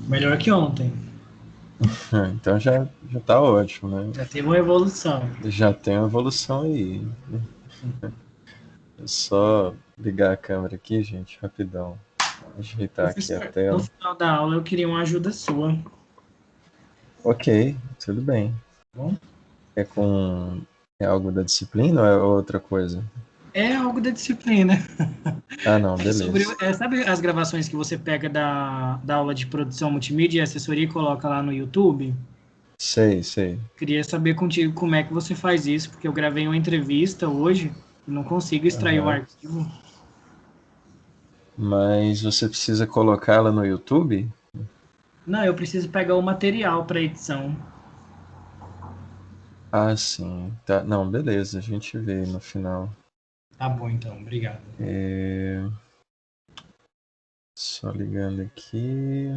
Melhor que ontem. Então já tá ótimo, né? Já teve uma evolução. Já tem uma evolução aí. É só ligar a câmera aqui, gente, rapidão. Ajeitar aqui a Professor, no tela. final da aula eu queria uma ajuda sua, tá Ok, tudo bem. bom? É com. É algo da disciplina ou é outra coisa? É algo da disciplina. Ah, não, É sobre, beleza. sabe as gravações que você pega da aula de produção multimídia e assessoria e coloca lá no YouTube? Sei, sei. Queria saber contigo como é que você faz isso, porque eu gravei uma entrevista hoje e não consigo extrair o Aham. arquivo. Mas você precisa colocá-la no YouTube? Não, eu preciso pegar o material para edição. Ah, sim. Tá. Não, beleza, a gente vê no final. Tá bom, então, obrigado. É... Só ligando aqui.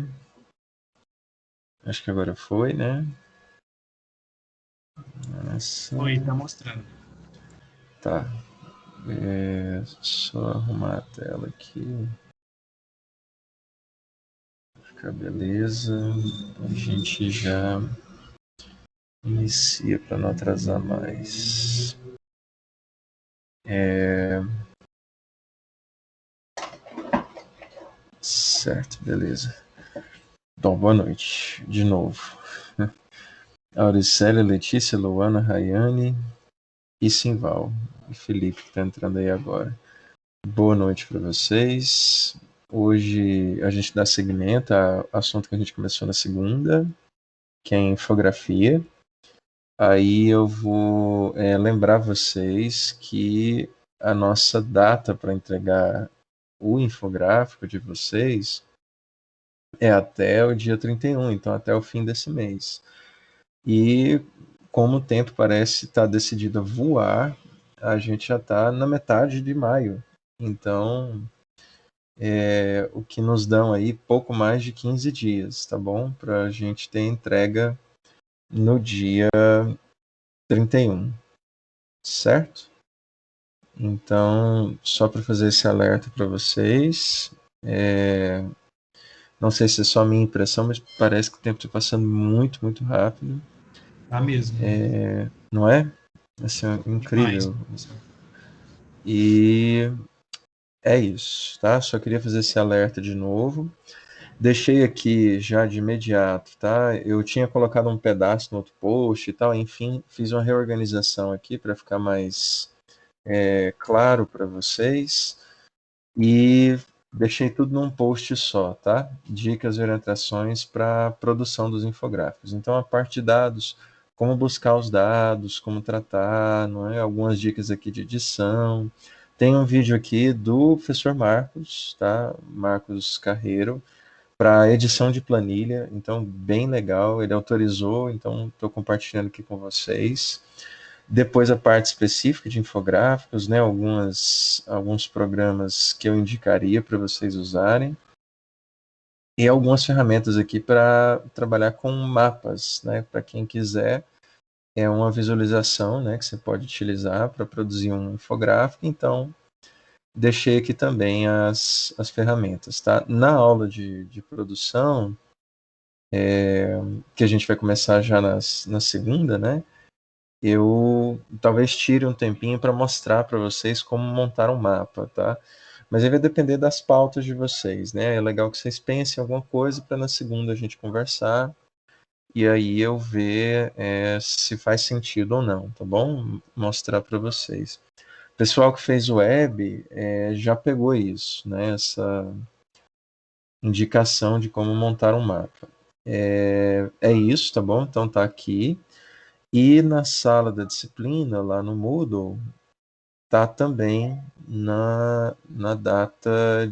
Acho que agora foi, né? Oi, tá Assim. mostrando. Tá. Só arrumar a tela aqui. Fica beleza. A gente já inicia para não atrasar mais. Certo, beleza. Então, boa noite, de novo. Auricélia, Letícia, Luana, Rayane e Simval. E Felipe, que está entrando aí agora. Boa noite para vocês. Hoje a gente dá seguimento ao assunto que a gente começou na segunda, que é a infografia. Aí eu vou lembrar vocês que a nossa data para entregar o infográfico de vocês é até o dia 31, então até o fim desse mês. E como o tempo parece estar decidido a voar, a gente já está na metade de maio. Então, o que nos dão aí pouco mais de 15 dias, tá bom? Para a gente ter entrega no dia 31, certo? Então, só para fazer esse alerta para vocês, não sei se é só minha impressão, mas parece que o tempo está passando muito, muito rápido, Tá mesmo. não é? Assim, é Demais, incrível. professor. E é isso, tá? Só queria fazer esse alerta de novo. Deixei aqui já de imediato, tá? Eu tinha colocado um pedaço no outro post e tal, enfim, fiz uma reorganização aqui para ficar mais claro para vocês. E deixei tudo num post só, tá? Dicas e orientações para a produção dos infográficos. Então, a parte de dados, como buscar os dados, como tratar, não é? Algumas dicas aqui de edição. Tem um vídeo aqui do professor Marcos, tá? Marcos Carreiro, para edição de planilha. Então, bem legal. Ele autorizou, então estou compartilhando aqui com vocês. Depois a parte específica de infográficos, né, alguns programas que eu indicaria para vocês usarem, e algumas ferramentas aqui para trabalhar com mapas, né, para quem quiser, é uma visualização, né, que você pode utilizar para produzir um infográfico. Então deixei aqui também as ferramentas, tá? Na aula de produção, que a gente vai começar já na segunda, né, eu talvez tire um tempinho para mostrar para vocês como montar um mapa, tá? Mas aí vai depender das pautas de vocês, né? É legal que vocês pensem em alguma coisa para na segunda a gente conversar e aí eu ver se faz sentido ou não, tá bom? Mostrar para vocês. O pessoal que fez o web já pegou isso, né? Essa indicação de como montar um mapa. É isso, tá bom? Então tá aqui. E na sala da disciplina, lá no Moodle, tá também na data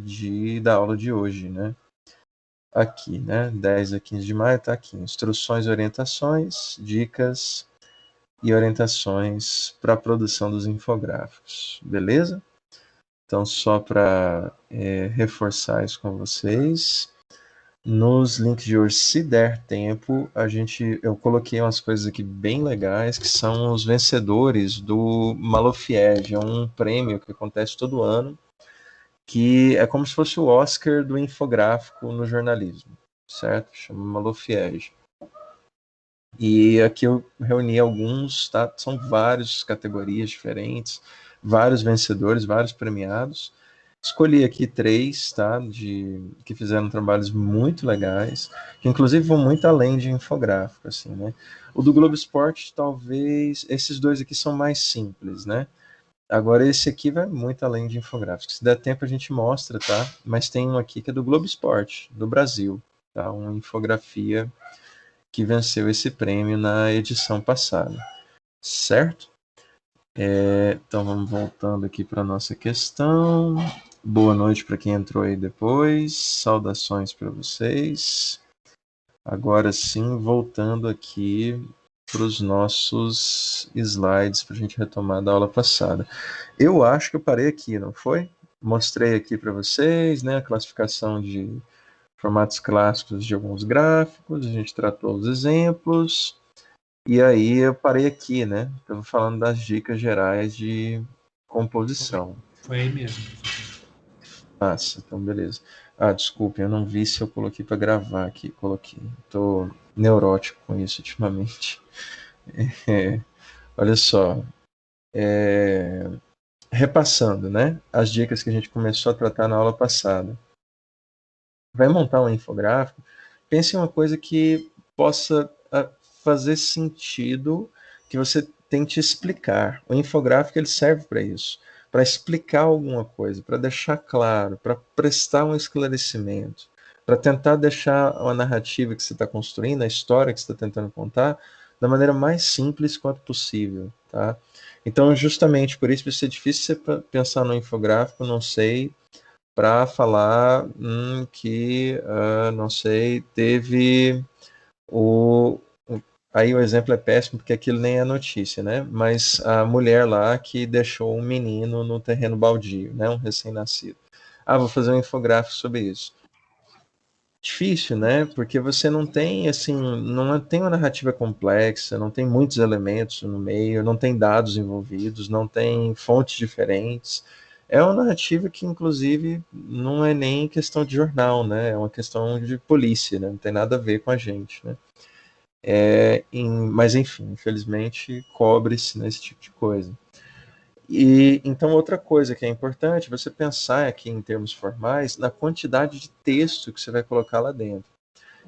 da aula de hoje, né? Aqui, né? 10 a 15 de maio tá aqui. Instruções, orientações, dicas e orientações para a produção dos infográficos. Beleza? Então, só para reforçar isso com vocês. Nos links de hoje, se der tempo, eu coloquei umas coisas aqui bem legais, que são os vencedores do Malofiege, é um prêmio que acontece todo ano, que é como se fosse o Oscar do infográfico no jornalismo. certo? Chama Malufiege. E aqui eu reuni alguns, tá? São várias categorias diferentes, vários vencedores, vários premiados. Escolhi aqui 3, tá? Que fizeram trabalhos muito legais, que inclusive vão muito além de infográfico, assim, né? O do Globo Esporte, talvez, esses 2 aqui são mais simples, né? Agora esse aqui vai muito além de infográfico. Se der tempo a gente mostra, tá? Mas tem um aqui que é do Globo Esporte, do Brasil, tá? Uma infografia que venceu esse prêmio na edição passada, certo? Então vamos voltando aqui para a nossa questão. Boa noite para quem entrou aí depois. Saudações para vocês. Agora sim, voltando aqui para os nossos slides para a gente retomar da aula passada. Eu acho que eu parei aqui, não foi? Mostrei aqui para vocês, né, a classificação de formatos clássicos de alguns gráficos, a gente tratou os exemplos, e aí eu parei aqui, né? Estava falando das dicas gerais de composição. Foi aí mesmo. Massa, então beleza. Ah, desculpe, eu não vi se eu coloquei para gravar aqui. Coloquei. Tô neurótico com isso ultimamente. Olha só. Repassando, né? As dicas que a gente começou a tratar na aula passada. Vai montar um infográfico, pense em uma coisa que possa fazer sentido, que você tente explicar. O infográfico ele serve para isso, para explicar alguma coisa, para deixar claro, para prestar um esclarecimento, para tentar deixar a narrativa que você está construindo, a história que você está tentando contar, da maneira mais simples quanto possível, tá? Então, justamente por isso vai ser difícil você pensar no infográfico, não sei, para falar que, não sei, teve o. Aí o exemplo é péssimo porque aquilo nem é notícia, né? Mas a mulher lá que deixou um menino no terreno baldio, né? Um recém-nascido. Ah, vou fazer um infográfico sobre isso. Difícil, né? Porque você não tem, assim, não tem uma narrativa complexa, não tem muitos elementos no meio, não tem dados envolvidos, não tem fontes diferentes. É uma narrativa que, inclusive, não é nem questão de jornal, né? É uma questão de polícia, né? Não tem nada a ver com a gente, né? Mas, enfim, infelizmente, cobre-se nesse tipo de coisa. E então outra coisa que é importante, você pensar aqui em termos formais na quantidade de texto que você vai colocar lá dentro.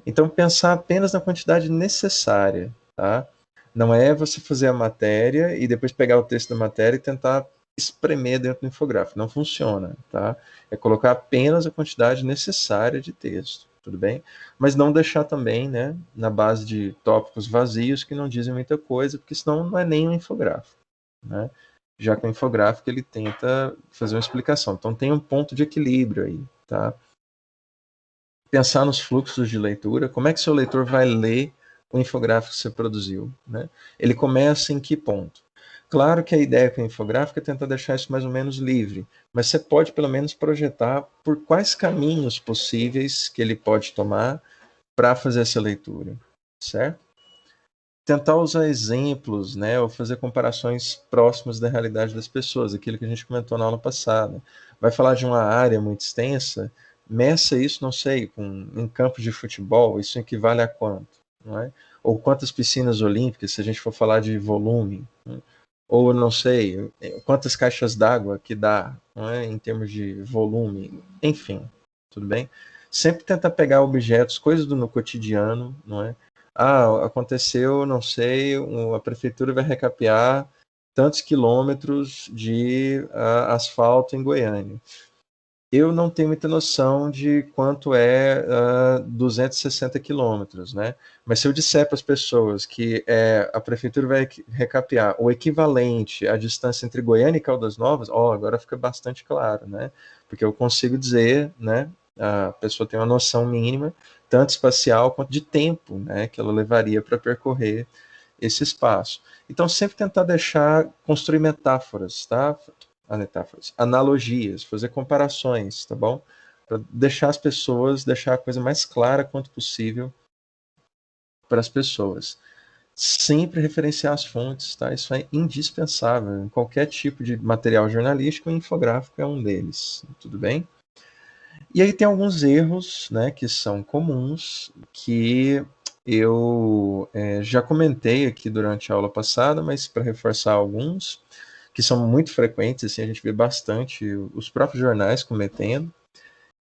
Então pensar apenas na quantidade necessária, tá? Não é você fazer a matéria e depois pegar o texto da matéria e tentar espremer dentro do infográfico. Não funciona, tá? É colocar apenas a quantidade necessária de texto, tudo bem? Mas não deixar também, né, na base de tópicos vazios que não dizem muita coisa, porque senão não é nem um infográfico, né? Já que o infográfico ele tenta fazer uma explicação. Então tem um ponto de equilíbrio aí, tá? Pensar nos fluxos de leitura, como é que seu leitor vai ler o infográfico que você produziu, né? Ele começa em que ponto? Claro que a ideia com o infográfico é tentar deixar isso mais ou menos livre, mas você pode pelo menos projetar por quais caminhos possíveis que ele pode tomar para fazer essa leitura, certo? Tentar usar exemplos, né, ou fazer comparações próximas da realidade das pessoas, aquilo que a gente comentou na aula passada. Vai falar de uma área muito extensa, meça isso, não sei, em campos de futebol, isso equivale a quanto, não é? Ou quantas piscinas olímpicas, se a gente for falar de volume, né? Ou não sei, quantas caixas d'água que dá, não é, em termos de volume, enfim, tudo bem? Sempre tentar pegar objetos, coisas no cotidiano, não é? Ah, aconteceu, não sei, a prefeitura vai recapear tantos quilômetros de asfalto em Goiânia. Eu não tenho muita noção de quanto é 260 quilômetros, né? Mas se eu disser para as pessoas que a prefeitura vai recapear o equivalente à distância entre Goiânia e Caldas Novas, agora fica bastante claro, né? Porque eu consigo dizer, né? A pessoa tem uma noção mínima, tanto espacial quanto de tempo, né? Que ela levaria para percorrer esse espaço. Então, sempre tentar construir metáforas, tá? Metáforas, analogias, fazer comparações, tá bom? Para deixar as pessoas, deixar a coisa mais clara quanto possível para as pessoas. Sempre referenciar as fontes, tá? Isso é indispensável em qualquer tipo de material jornalístico, e infográfico é um deles, tudo bem? E aí tem alguns erros, né, que são comuns, que eu já comentei aqui durante a aula passada, mas para reforçar alguns, que são muito frequentes, assim, a gente vê bastante os próprios jornais cometendo,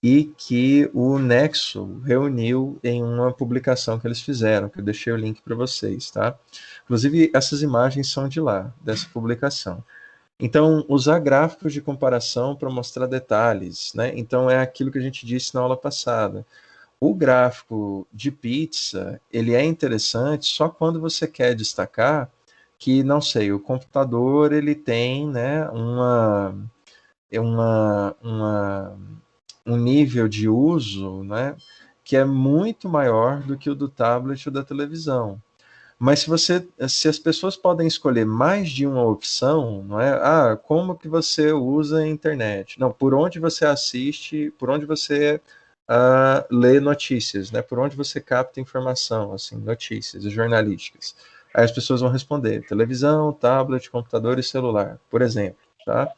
e que o Nexo reuniu em uma publicação que eles fizeram, que eu deixei o link para vocês, tá? Inclusive, essas imagens são de lá, dessa publicação. Então, usar gráficos de comparação para mostrar detalhes, né? Então, é aquilo que a gente disse na aula passada. O gráfico de pizza, ele é interessante só quando você quer destacar que, não sei, o computador, ele tem, né, uma um nível de uso, né, que é muito maior do que o do tablet ou da televisão. Mas se as pessoas podem escolher mais de uma opção, não é? Ah, como que você usa a internet? Não, por onde você assiste, por onde você lê notícias, né? Por onde você capta informação, assim, notícias jornalísticas. Aí as pessoas vão responder: televisão, tablet, computador e celular, por exemplo, tá?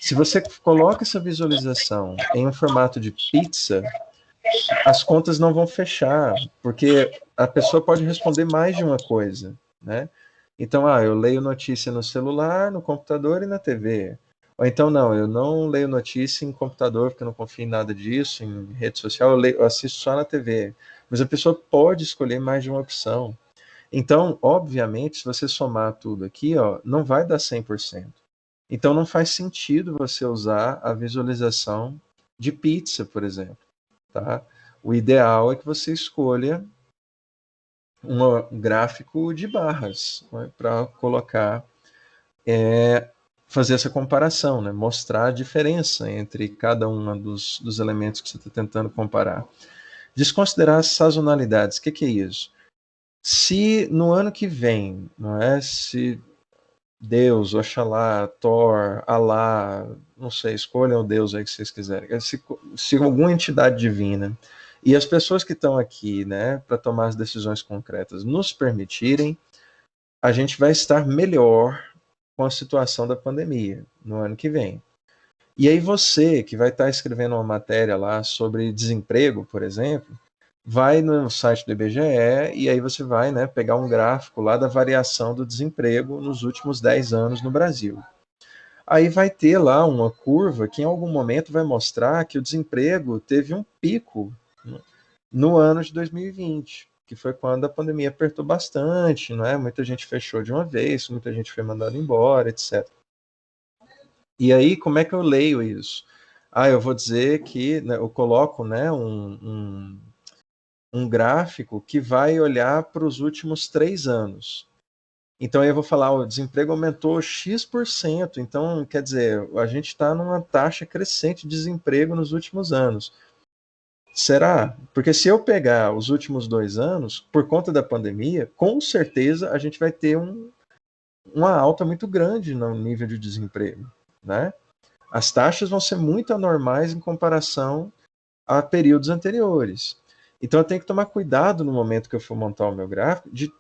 Se você coloca essa visualização em um formato de pizza, as contas não vão fechar, porque a pessoa pode responder mais de uma coisa, né? Então, eu leio notícia no celular, no computador e na TV. Ou então, não, eu não leio notícia em computador, porque eu não confio em nada disso, em rede social, eu assisto só na TV. Mas a pessoa pode escolher mais de uma opção. Então, obviamente, se você somar tudo aqui, não vai dar 100%. Então, não faz sentido você usar a visualização de pizza, por exemplo, tá? O ideal é que você escolha um gráfico de barras, né, para colocar, fazer essa comparação, né, mostrar a diferença entre cada um dos elementos que você está tentando comparar. Desconsiderar as sazonalidades. O que é isso? Se no ano que vem, não é? Se Deus, Oxalá, Thor, Alá, não sei, escolham o Deus aí que vocês quiserem. Se alguma entidade divina e as pessoas que estão aqui, né, para tomar as decisões concretas, nos permitirem, a gente vai estar melhor com a situação da pandemia no ano que vem. E aí você que vai estar escrevendo uma matéria lá sobre desemprego, por exemplo, vai no site do IBGE e aí você vai, né, pegar um gráfico lá da variação do desemprego nos últimos 10 anos no Brasil. Aí vai ter lá uma curva que em algum momento vai mostrar que o desemprego teve um pico no ano de 2020, que foi quando a pandemia apertou bastante, não é? Muita gente fechou de uma vez, muita gente foi mandada embora, etc. E aí, como é que eu leio isso? Eu vou dizer que, né, eu coloco, né, um gráfico que vai olhar para os últimos 3 anos. Então, aí eu vou falar, o desemprego aumentou X%. Então, quer dizer, a gente está numa taxa crescente de desemprego nos últimos anos. Será? Porque se eu pegar os últimos 2 anos, por conta da pandemia, com certeza a gente vai ter uma alta muito grande no nível de desemprego, né? As taxas vão ser muito anormais em comparação a períodos anteriores. Então eu tenho que tomar cuidado no momento que eu for montar o meu gráfico, de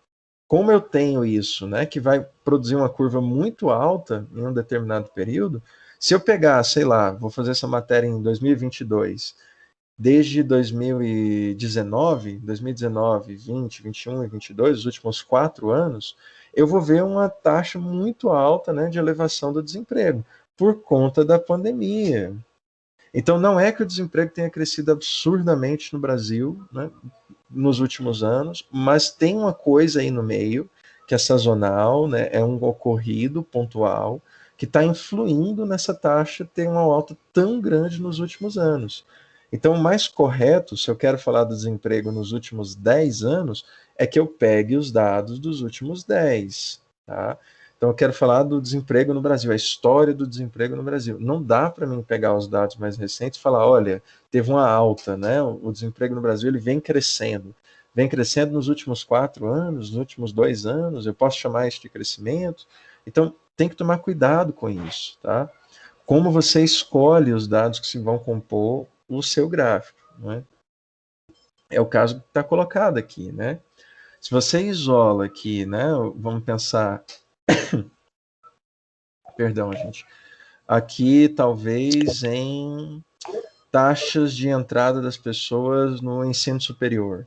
como eu tenho isso, né, que vai produzir uma curva muito alta em um determinado período. Se eu pegar, sei lá, vou fazer essa matéria em 2022, desde 2019, 20, 21 e 22, os últimos 4 anos, eu vou ver uma taxa muito alta, né, de elevação do desemprego, por conta da pandemia. Então, não é que o desemprego tenha crescido absurdamente no Brasil, né, nos últimos anos, mas tem uma coisa aí no meio, que é sazonal, né, é um ocorrido pontual, que está influindo nessa taxa ter uma alta tão grande nos últimos anos. Então, o mais correto, se eu quero falar do desemprego nos últimos 10 anos, é que eu pegue os dados dos últimos 10. Tá? Então, eu quero falar do desemprego no Brasil, a história do desemprego no Brasil. Não dá para mim pegar os dados mais recentes e falar, olha, teve uma alta, né? O desemprego no Brasil ele vem crescendo nos últimos 4 anos, nos últimos 2 anos. Eu posso chamar isso de crescimento. Então, tem que tomar cuidado com isso, tá? Como você escolhe os dados que se vão compor o seu gráfico, né? É o caso que está colocado aqui, né? Se você isola aqui, né? Vamos pensar, perdão, gente. Aqui talvez em taxas de entrada das pessoas no ensino superior,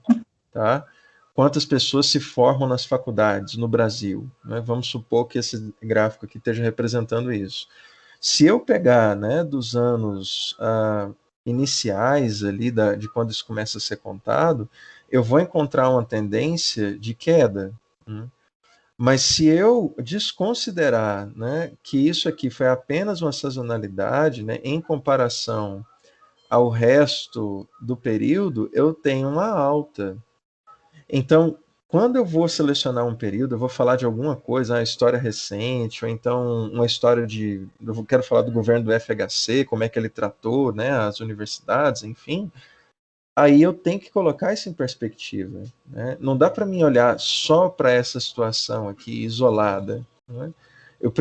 tá? Quantas pessoas se formam nas faculdades no Brasil, né? Vamos supor que esse gráfico aqui esteja representando isso. Se eu pegar, né, dos anos iniciais ali de quando isso começa a ser contado, eu vou encontrar uma tendência de queda, né? Mas se eu desconsiderar, né, que isso aqui foi apenas uma sazonalidade, né, em comparação ao resto do período, eu tenho uma alta. Então, quando eu vou selecionar um período, eu vou falar de alguma coisa, uma história recente, ou então uma história de. Eu quero falar do governo do FHC, como é que ele tratou, né, as universidades, enfim. Aí eu tenho que colocar isso em perspectiva, né? Não dá para mim olhar só para essa situação aqui isolada, né? Eu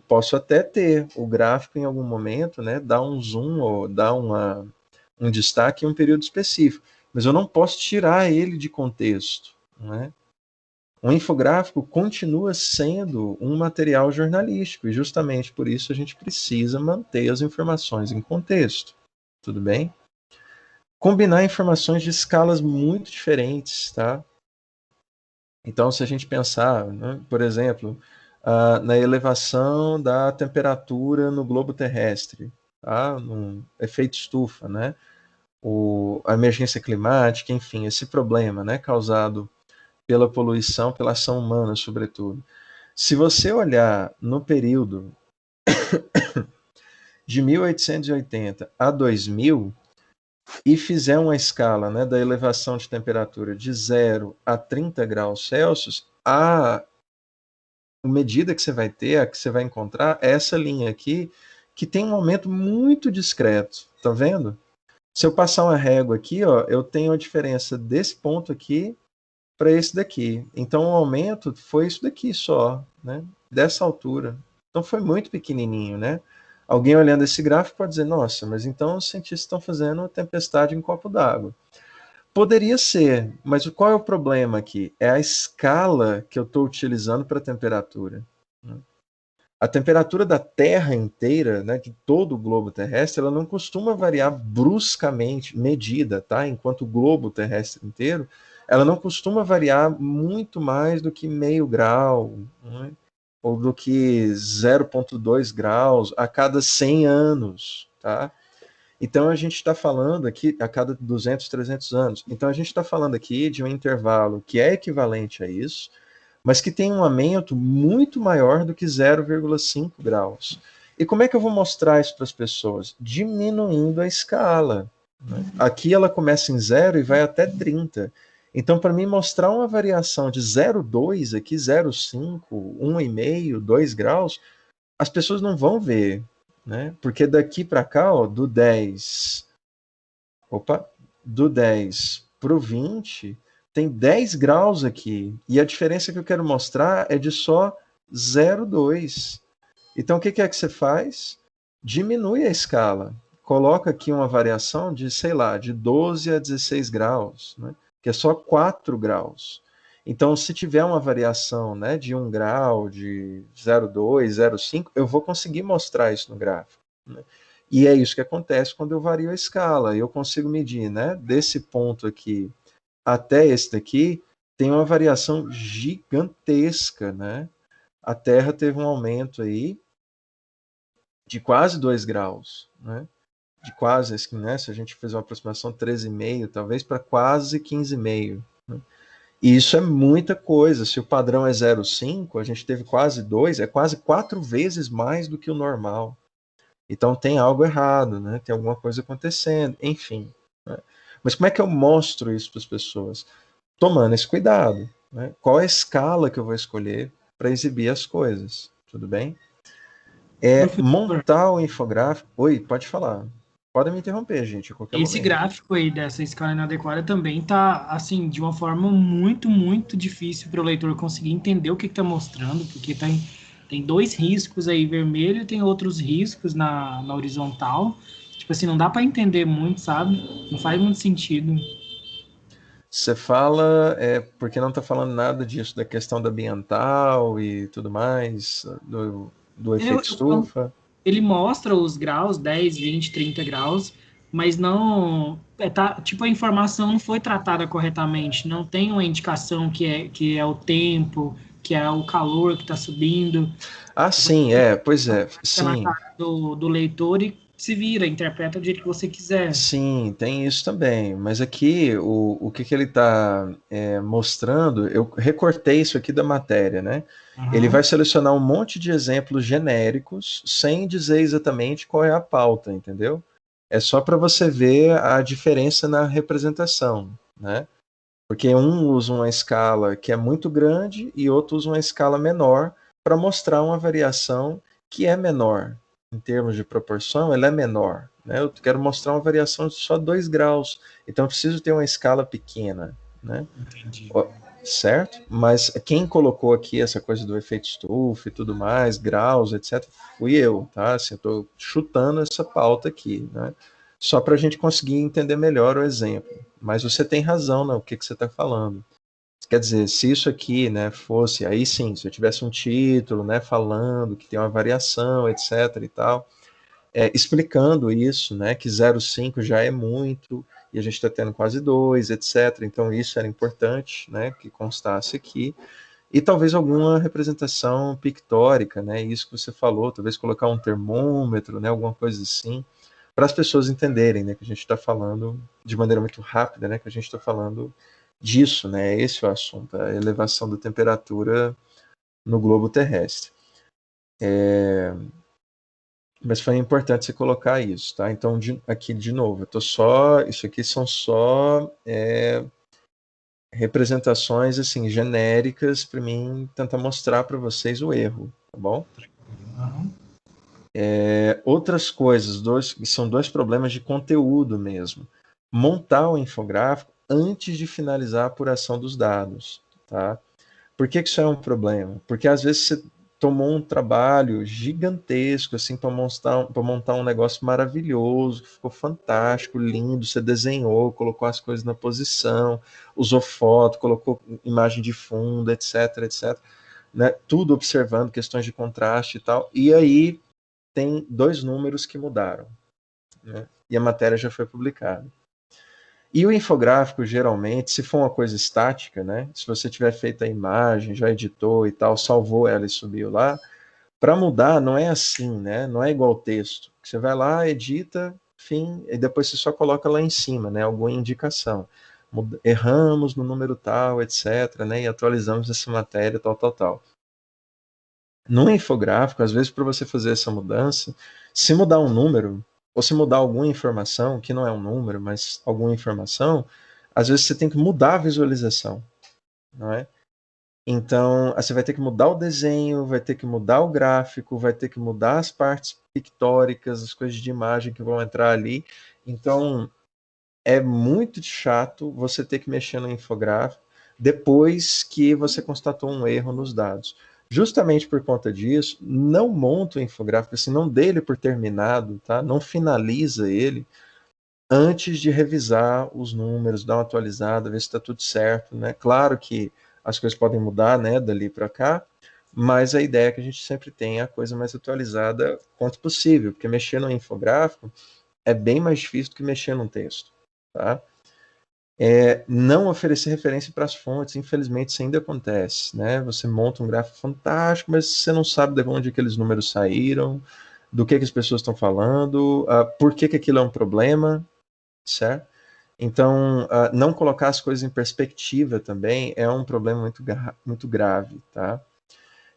posso até ter o gráfico em algum momento, né, dar um zoom ou dar um destaque em um período específico, mas eu não posso tirar ele de contexto, né? Um infográfico continua sendo um material jornalístico e justamente por isso a gente precisa manter as informações em contexto. Tudo bem? Combinar informações de escalas muito diferentes, tá? Então, se a gente pensar, né, por exemplo, na elevação da temperatura no globo terrestre, tá? No efeito estufa, né? A emergência climática, enfim, esse problema, né, causado pela poluição, pela ação humana, sobretudo. Se você olhar no período de 1880 a 2000 e fizer uma escala, né, da elevação de temperatura de 0 a 30 graus Celsius, a medida que você vai ter, a que você vai encontrar, é essa linha aqui, que tem um aumento muito discreto. Tá vendo? Se eu passar uma régua aqui, ó, eu tenho a diferença desse ponto aqui para esse daqui. Então o aumento foi isso daqui só, né? Dessa altura. Então foi muito pequenininho, né? Alguém olhando esse gráfico pode dizer, nossa, mas então os cientistas estão fazendo uma tempestade em copo d'água. Poderia ser, mas qual é o problema aqui? É a escala que eu estou utilizando para a temperatura. A temperatura da Terra inteira, né, de todo o globo terrestre, ela não costuma variar bruscamente, medida, tá? Enquanto o globo terrestre inteiro, ela não costuma variar muito mais do que meio grau, né? Ou do que 0,2 graus a cada 100 anos, tá? Então a gente está falando aqui a cada 200, 300 anos. Então a gente está falando aqui de um intervalo que é equivalente a isso, mas que tem um aumento muito maior do que 0,5 graus. E como é que eu vou mostrar isso para as pessoas? Diminuindo a escala, né? Aqui ela começa em 0 e vai até 30. Então, para mim mostrar uma variação de 0,2 aqui, 0,5, 1,5, 2 graus, as pessoas não vão ver, né? Porque daqui para cá, ó, do 10 para o 20, tem 10 graus aqui. E a diferença que eu quero mostrar é de só 0,2. Então, o que é que você faz? Diminui a escala. Coloca aqui uma variação de, sei lá, de 12 a 16 graus, né? Que é só 4 graus. Então, se tiver uma variação, né, de 1 grau, de 0,2, 0,5, eu vou conseguir mostrar isso no gráfico, né? E é isso que acontece quando eu vario a escala. Eu consigo medir, né, desse ponto aqui até esse daqui, tem uma variação gigantesca, né? A Terra teve um aumento aí de quase 2 graus, né? De quase, né? Se a gente fizer uma aproximação 13,5, talvez para quase 15,5, né? E isso é muita coisa. Se o padrão é 0,5, a gente teve quase 2, é quase 4 vezes mais do que o normal. Então tem algo errado, né? Tem alguma coisa acontecendo, enfim, né? Mas como é que eu mostro isso para as pessoas? Tomando esse cuidado, né? Qual é a escala que eu vou escolher para exibir as coisas? Tudo bem? É Professor, montar o infográfico. Oi, pode falar. Pode me interromper, gente, a qualquer esse momento. gráfico aí dessa escala inadequada também tá, assim, de uma forma muito, muito difícil para o leitor conseguir entender o que está mostrando, porque tem dois riscos aí vermelho e tem outros riscos na horizontal. Tipo assim, não dá para entender muito, sabe? Não faz muito sentido. Você fala, porque não está falando nada disso, da questão da ambiental e tudo mais, do efeito Eu falo, estufa. ele mostra os graus, 10, 20, 30 graus, mas não, tipo, a informação não foi tratada corretamente, não tem uma indicação que é o tempo, que é o calor que está subindo. Ah, Você sim, pois é, fica na sim. cara do leitor e se vira, interpreta do jeito que você quiser. Sim, tem isso também. Mas aqui, o que ele está mostrando, eu recortei isso aqui da matéria, né? Ele vai Aham, selecionar um monte de exemplos genéricos, sem dizer exatamente qual é a pauta, entendeu? É só para você ver a diferença na representação, né? Porque um usa uma escala que é muito grande e outro usa uma escala menor para mostrar uma variação que é menor. Em termos de proporção, ela é menor. Né? Eu quero mostrar uma variação de só 2 graus. Então eu preciso ter uma escala pequena. Né? entendi. Certo? Mas quem colocou aqui essa coisa do efeito estufa e tudo mais, graus, etc., fui eu, tá? Assim, eu estou chutando essa pauta aqui, né? Só para a gente conseguir entender melhor o exemplo. Mas você tem razão no que você está falando. Quer dizer, se isso aqui, né, fosse, aí sim, se eu tivesse um título, né, falando que tem uma variação, etc. e tal, explicando isso, né, que 0,5 já é muito, e a gente está tendo quase 2, etc. Então isso era importante, né, que constasse aqui. E talvez alguma representação pictórica, né, isso que você falou, talvez colocar um termômetro, né, alguma coisa assim, para as pessoas entenderem, né, que a gente está falando de maneira muito rápida, né, que a gente está falando disso, né, esse é o assunto, a elevação da temperatura no globo terrestre. Mas foi importante você colocar isso, tá? Então, aqui de novo, eu tô só. Isso aqui são só representações assim genéricas para mim tentar mostrar para vocês o erro, tá bom? Aham. Outras coisas, são dois problemas de conteúdo mesmo. Montar o infográfico antes de finalizar a apuração dos dados, tá? Por que isso é um problema? Porque às vezes você tomou um trabalho gigantesco assim para montar um negócio maravilhoso, que ficou fantástico, lindo, você desenhou, colocou as coisas na posição, usou foto, colocou imagem de fundo, etc, etc, né? Tudo observando questões de contraste e tal. E aí tem 2 números que mudaram, né? E a matéria já foi publicada. E o infográfico, geralmente, se for uma coisa estática, né? Se você tiver feito a imagem, já editou e tal, salvou ela e subiu lá, para mudar não é assim, né? Não é igual texto. Você vai lá, edita, fim, e depois você só coloca lá em cima, né? Alguma indicação. Erramos no número tal, etc, né? E atualizamos essa matéria, tal, tal, tal. No infográfico, às vezes, para você fazer essa mudança, se mudar um número, ou se mudar alguma informação, que não é um número, mas alguma informação, às vezes você tem que mudar a visualização, não é? Então, você vai ter que mudar o desenho, vai ter que mudar o gráfico, vai ter que mudar as partes pictóricas, as coisas de imagem que vão entrar ali. Então, é muito chato você ter que mexer no infográfico depois que você constatou um erro nos dados. Justamente por conta disso, não monta o infográfico, assim, não dê ele por terminado, tá? Não finaliza ele antes de revisar os números, dar uma atualizada, ver se está tudo certo, né? Claro que as coisas podem mudar, né, dali para cá, mas a ideia é que a gente sempre tenha a coisa mais atualizada quanto possível, porque mexer no infográfico é bem mais difícil do que mexer num texto, tá? Não oferecer referência para as fontes, infelizmente isso ainda acontece, né? Você monta um gráfico fantástico, mas você não sabe de onde aqueles números saíram, do que as pessoas estão falando, por que aquilo é um problema, certo? Então, não colocar as coisas em perspectiva também é um problema muito grave, tá?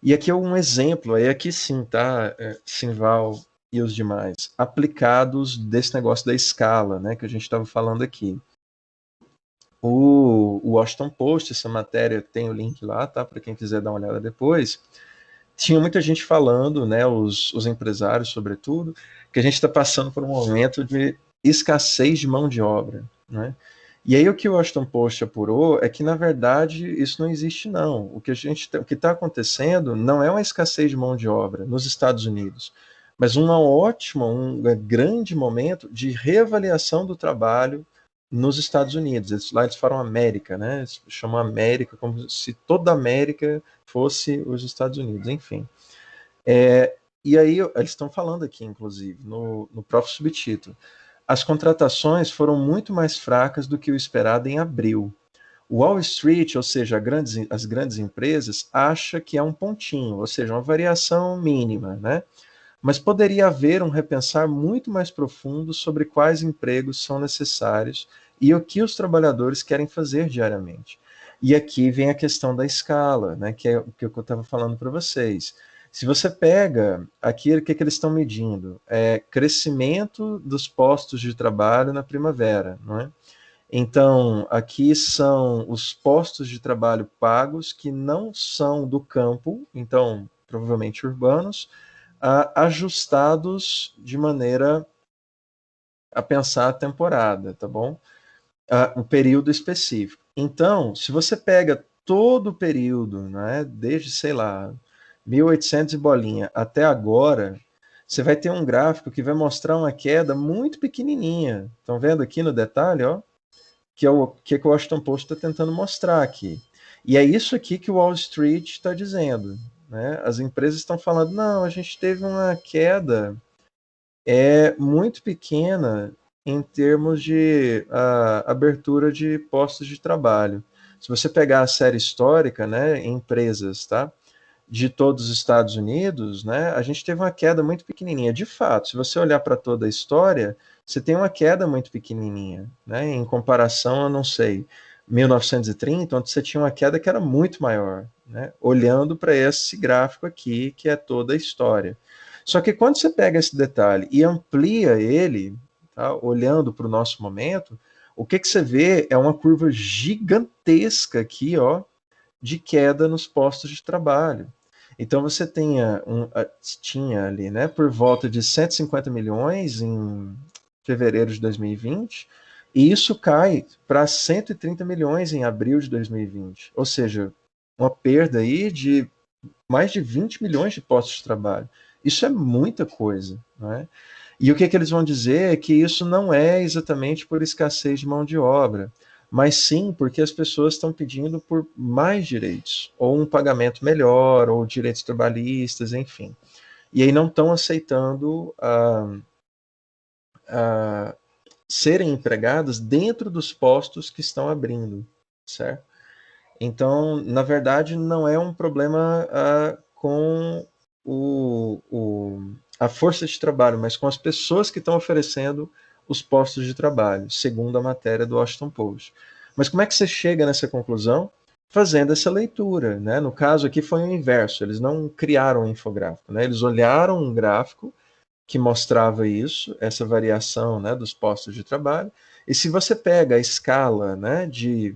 E aqui é um exemplo, aí aqui sim, tá, Simval e os demais, aplicados desse negócio da escala, né, que a gente estava falando aqui. O Washington Post, essa matéria tem o link lá, tá? Para quem quiser dar uma olhada depois. Tinha muita gente falando, né? Os empresários, sobretudo, que a gente está passando por um momento de escassez de mão de obra, né? E aí o que o Washington Post apurou é que na verdade isso não existe não. O que está acontecendo não é uma escassez de mão de obra nos Estados Unidos, mas um grande momento de reavaliação do trabalho nos Estados Unidos. Lá eles falam América, né? Eles chamam América como se toda a América fosse os Estados Unidos, enfim. E aí eles estão falando aqui, inclusive, no próprio subtítulo. as contratações foram muito mais fracas do que o esperado em abril. O Wall Street, ou seja, as grandes empresas, acha que é um pontinho, ou seja, uma variação mínima, né? Mas poderia haver um repensar muito mais profundo sobre quais empregos são necessários e o que os trabalhadores querem fazer diariamente. E aqui vem a questão da escala, né, que é o que eu estava falando para vocês. Se você pega aqui, o que eles estão medindo? É crescimento dos postos de trabalho na primavera, não é? Então, aqui são os postos de trabalho pagos que não são do campo, então, provavelmente urbanos, ajustados de maneira a pensar a temporada, tá bom? O período específico. Então, se você pega todo o período, né, desde, sei lá, 1800 e bolinha até agora, você vai ter um gráfico que vai mostrar uma queda muito pequenininha. Estão vendo aqui no detalhe, ó? Que é o que o Washington Post está tentando mostrar aqui. E é isso aqui que o Wall Street está dizendo. Né? As empresas estão falando, não, a gente teve uma queda muito pequena em termos de abertura de postos de trabalho. Se você pegar a série histórica, né, em empresas, tá, de todos os Estados Unidos, né, a gente teve uma queda muito pequenininha. De fato, se você olhar para toda a história, você tem uma queda muito pequenininha, né, em comparação a, não sei, 1930, onde você tinha uma queda que era muito maior, né, olhando para esse gráfico aqui, que é toda a história. Só que quando você pega esse detalhe e amplia ele, tá, olhando para o nosso momento, o que você vê é uma curva gigantesca aqui, ó, de queda nos postos de trabalho. Então você tinha ali, né, por volta de 150 milhões em fevereiro de 2020, e isso cai para 130 milhões em abril de 2020. Ou seja, uma perda aí de mais de 20 milhões de postos de trabalho. Isso é muita coisa, não é? E o que eles vão dizer é que isso não é exatamente por escassez de mão de obra, mas sim porque as pessoas estão pedindo por mais direitos, ou um pagamento melhor, ou direitos trabalhistas, enfim. E aí não estão aceitando serem empregadas dentro dos postos que estão abrindo, certo? Então, na verdade, não é um problema com a força de trabalho, mas com as pessoas que estão oferecendo os postos de trabalho, segundo a matéria do Washington Post. Mas como é que você chega nessa conclusão? Fazendo essa leitura, né? No caso aqui foi o inverso, eles não criaram um infográfico, né? Eles olharam um gráfico que mostrava isso, essa variação, né, dos postos de trabalho, e se você pega a escala, né, de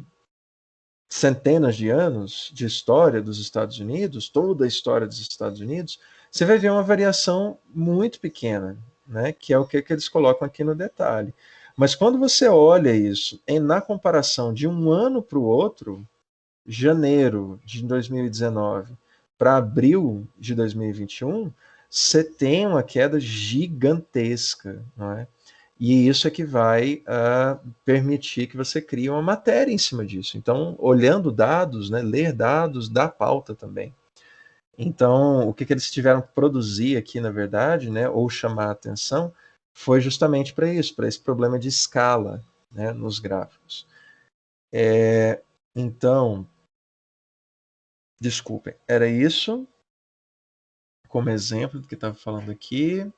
centenas de anos de história dos Estados Unidos, toda a história dos Estados Unidos, você vai ver uma variação muito pequena, né, que é o que eles colocam aqui no detalhe. Mas quando você olha isso na comparação de um ano para o outro, janeiro de 2019 para abril de 2021, você tem uma queda gigantesca, não é? E isso é que vai permitir que você crie uma matéria em cima disso. Então, olhando dados, né, ler dados dá pauta também. Então, o que eles tiveram que produzir aqui, na verdade, né, ou chamar a atenção, foi justamente para isso, para esse problema de escala, né, nos gráficos. Então, desculpem, era isso como exemplo do que estava falando aqui.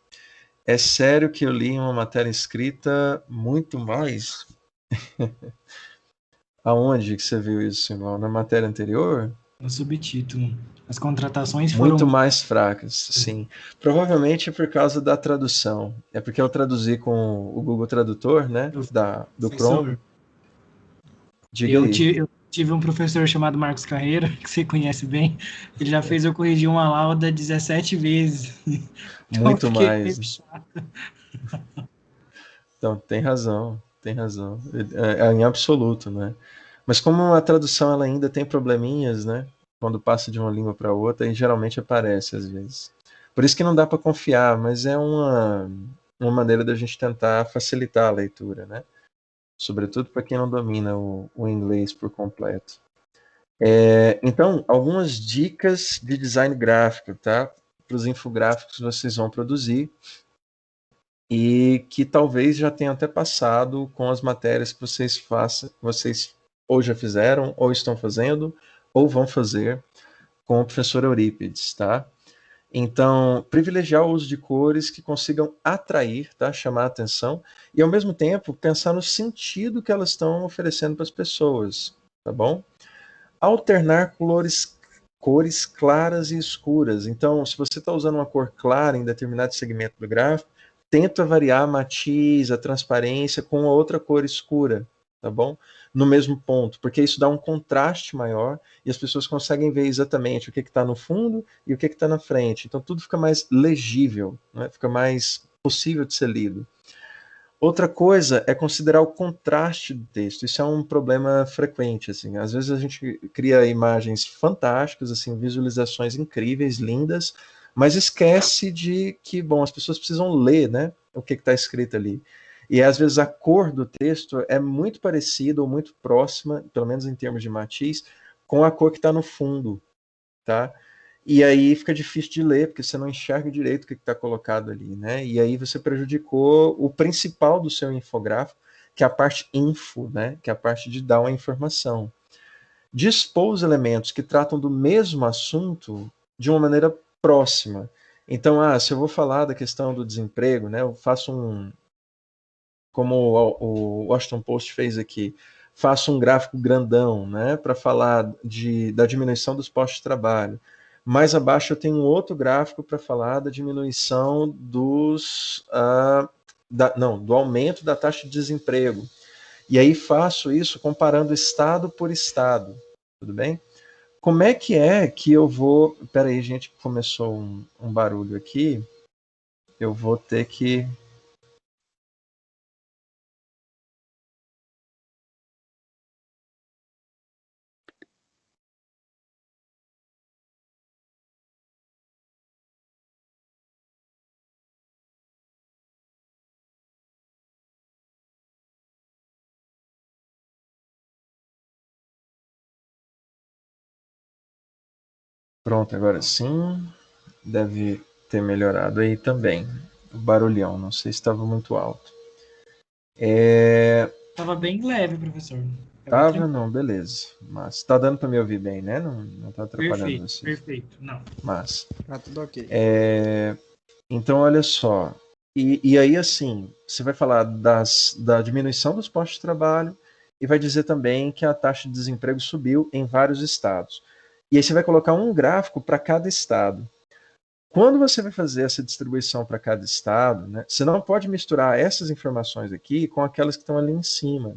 É sério que eu li uma matéria escrita muito mais. Aonde que você viu isso, Simão? Na matéria anterior? No subtítulo. As contratações Muito foram. mais fracas, sim. Provavelmente é por causa da tradução. É porque eu traduzi com o Google Tradutor, né? Do Chrome. Professor, Diga eu aí. tive um professor chamado Marcos Carreira, que você conhece bem. Ele já fez eu corrigir uma lauda 17 vezes. Então eu Muito fiquei mais. meio chato. Então, tem razão, tem razão. É em absoluto, né? Mas como a tradução ela ainda tem probleminhas, né? Quando passa de uma língua para outra, e geralmente aparece às vezes. Por isso que não dá para confiar, mas é uma maneira da gente tentar facilitar a leitura, né? Sobretudo para quem não domina o inglês por completo. Então, algumas dicas de design gráfico, tá? Para os infográficos que vocês vão produzir. e que talvez já tenham até passado com as matérias que vocês ou já fizeram, ou estão fazendo, ou vão fazer com o professor Eurípides, tá? Então, privilegiar o uso de cores que consigam atrair, tá? Chamar a atenção, e ao mesmo tempo pensar no sentido que elas estão oferecendo para as pessoas, tá bom? Alternar cores claras e escuras. Então, se você está usando uma cor clara em determinado segmento do gráfico, tenta variar a matiz, a transparência com outra cor escura, tá bom? No mesmo ponto, porque isso dá um contraste maior e as pessoas conseguem ver exatamente o que está no fundo e o que está na frente. Então tudo fica mais legível, né? Fica mais possível de ser lido. Outra coisa é considerar o contraste do texto. Isso é um problema frequente, assim. Às vezes a gente cria imagens fantásticas, assim, visualizações incríveis, lindas, mas esquece de que, bom, as pessoas precisam ler, né, o que está escrito ali. E às vezes a cor do texto é muito parecida ou muito próxima, pelo menos em termos de matiz, com a cor que está no fundo, tá? E aí fica difícil de ler, porque você não enxerga direito o que está colocado ali, né? E aí você prejudicou o principal do seu infográfico, que é a parte info, né? Que é a parte de dar uma informação. Dispor os elementos que tratam do mesmo assunto de uma maneira próxima. Então, se eu vou falar da questão do desemprego, né? Eu faço como o Washington Post fez aqui, faço um gráfico grandão, né, para falar da diminuição dos postos de trabalho. Mais abaixo eu tenho um outro gráfico para falar da diminuição do aumento da taxa de desemprego. E aí faço isso comparando estado por estado, tudo bem? Como é que eu vou... Espera aí, gente, começou um barulho aqui. Eu vou ter que... Pronto, agora sim. Deve ter melhorado aí também. O barulhão, não sei se estava muito alto. Tava bem leve, professor. Tava Tava, tranquilo. não, beleza. Mas tá dando para me ouvir bem, né? Não tá atrapalhando Perfeito, vocês. perfeito. Não. Mas, Tá tudo ok. então, olha só. E aí, assim, você vai falar da diminuição dos postos de trabalho e vai dizer também que a taxa de desemprego subiu em vários estados. E aí você vai colocar um gráfico para cada estado. Quando você vai fazer essa distribuição para cada estado, né, você não pode misturar essas informações aqui com aquelas que estão ali em cima.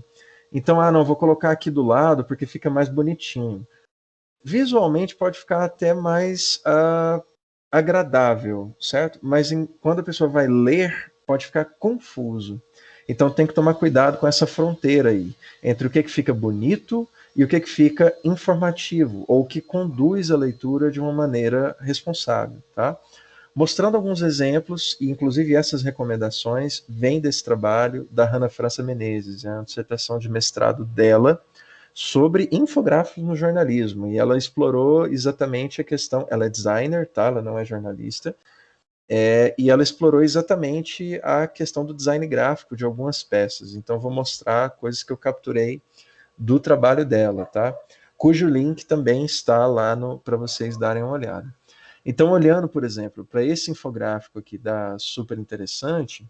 Então, não, vou colocar aqui do lado porque fica mais bonitinho. Visualmente pode ficar até mais agradável, certo? Mas quando a pessoa vai ler, pode ficar confuso. Então tem que tomar cuidado com essa fronteira aí, entre o que fica bonito e o que fica informativo, ou que conduz a leitura de uma maneira responsável, tá? Mostrando alguns exemplos, e inclusive essas recomendações vêm desse trabalho da Hannah França Menezes, é uma dissertação de mestrado dela sobre infográficos no jornalismo, e ela explorou exatamente a questão, ela é designer, tá? Ela não é jornalista, e ela explorou exatamente a questão do design gráfico de algumas peças, então vou mostrar coisas que eu capturei do trabalho dela, tá? Cujo link também está lá para vocês darem uma olhada. Então, olhando, por exemplo, para esse infográfico aqui da Super Interessante,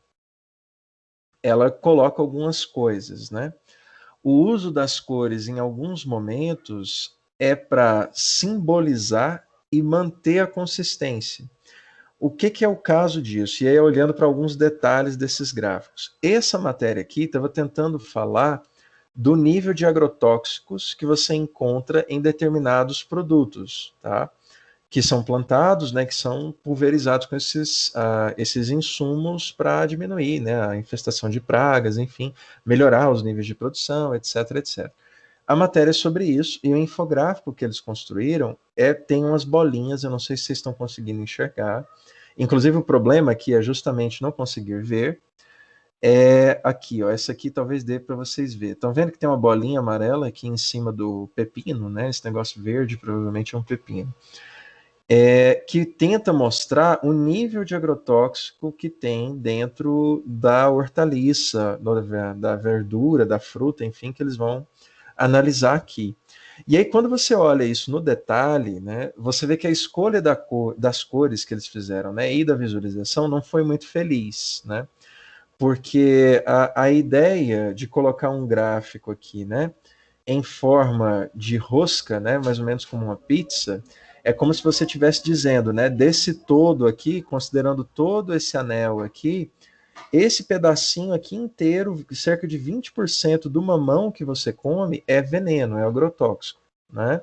ela coloca algumas coisas, né? O uso das cores em alguns momentos é para simbolizar e manter a consistência. O que é o caso disso? E aí, olhando para alguns detalhes desses gráficos. Essa matéria aqui estava tentando falar do nível de agrotóxicos que você encontra em determinados produtos, tá? Que são plantados, né, que são pulverizados com esses insumos para diminuir, né, a infestação de pragas, enfim, melhorar os níveis de produção, etc, etc. A matéria é sobre isso, e o infográfico que eles construíram tem umas bolinhas, eu não sei se vocês estão conseguindo enxergar. Inclusive, o problema aqui é justamente não conseguir ver. Aqui, ó, essa aqui talvez dê para vocês verem. Estão vendo que tem uma bolinha amarela aqui em cima do pepino, né? Esse negócio verde provavelmente é um pepino. que tenta mostrar o nível de agrotóxico que tem dentro da hortaliça, da verdura, da fruta, enfim, que eles vão analisar aqui. E aí, quando você olha isso no detalhe, né, você vê que a escolha das cores que eles fizeram, né, e da visualização não foi muito feliz, né, porque a ideia de colocar um gráfico aqui, né, em forma de rosca, né, mais ou menos como uma pizza, é como se você estivesse dizendo, né, desse todo aqui, considerando todo esse anel aqui, esse pedacinho aqui inteiro, cerca de 20% do mamão que você come é veneno, é agrotóxico, né?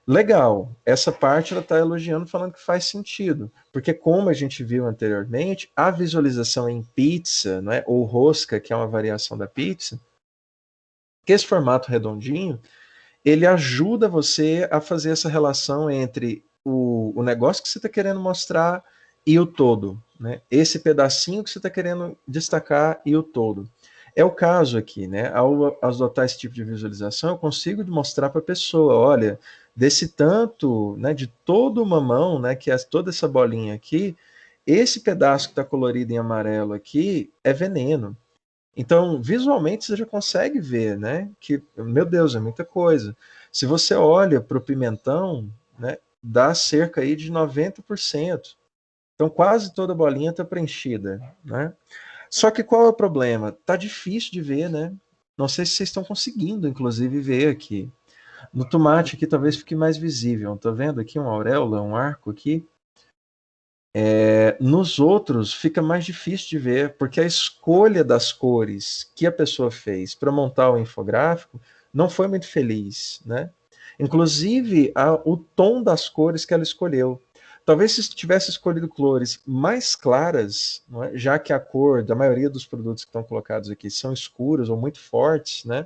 Legal, essa parte ela está elogiando, falando que faz sentido, porque como a gente viu anteriormente, a visualização em pizza, né, ou rosca, que é uma variação da pizza, que esse formato redondinho, ele ajuda você a fazer essa relação entre o negócio que você está querendo mostrar e o todo, né? Esse pedacinho que você está querendo destacar e o todo. É o caso aqui, né? Ao adotar esse tipo de visualização, eu consigo mostrar para a pessoa, olha, desse tanto, né, de todo o mamão, né, que é toda essa bolinha aqui, esse pedaço que está colorido em amarelo aqui é veneno. Então, visualmente, você já consegue ver, né? Que, meu Deus, é muita coisa. Se você olha para o pimentão, né, dá cerca aí de 90%. Então, quase toda a bolinha está preenchida, né? Só que qual é o problema? Tá difícil de ver, né? Não sei se vocês estão conseguindo, inclusive, ver aqui. No tomate aqui talvez fique mais visível. Estou vendo aqui uma auréola, um arco aqui. Nos outros fica mais difícil de ver, porque a escolha das cores que a pessoa fez para montar o infográfico não foi muito feliz, né? Inclusive o tom das cores que ela escolheu. Talvez se tivesse escolhido cores mais claras, não é? Já que a cor da maioria dos produtos que estão colocados aqui são escuros ou muito fortes, né?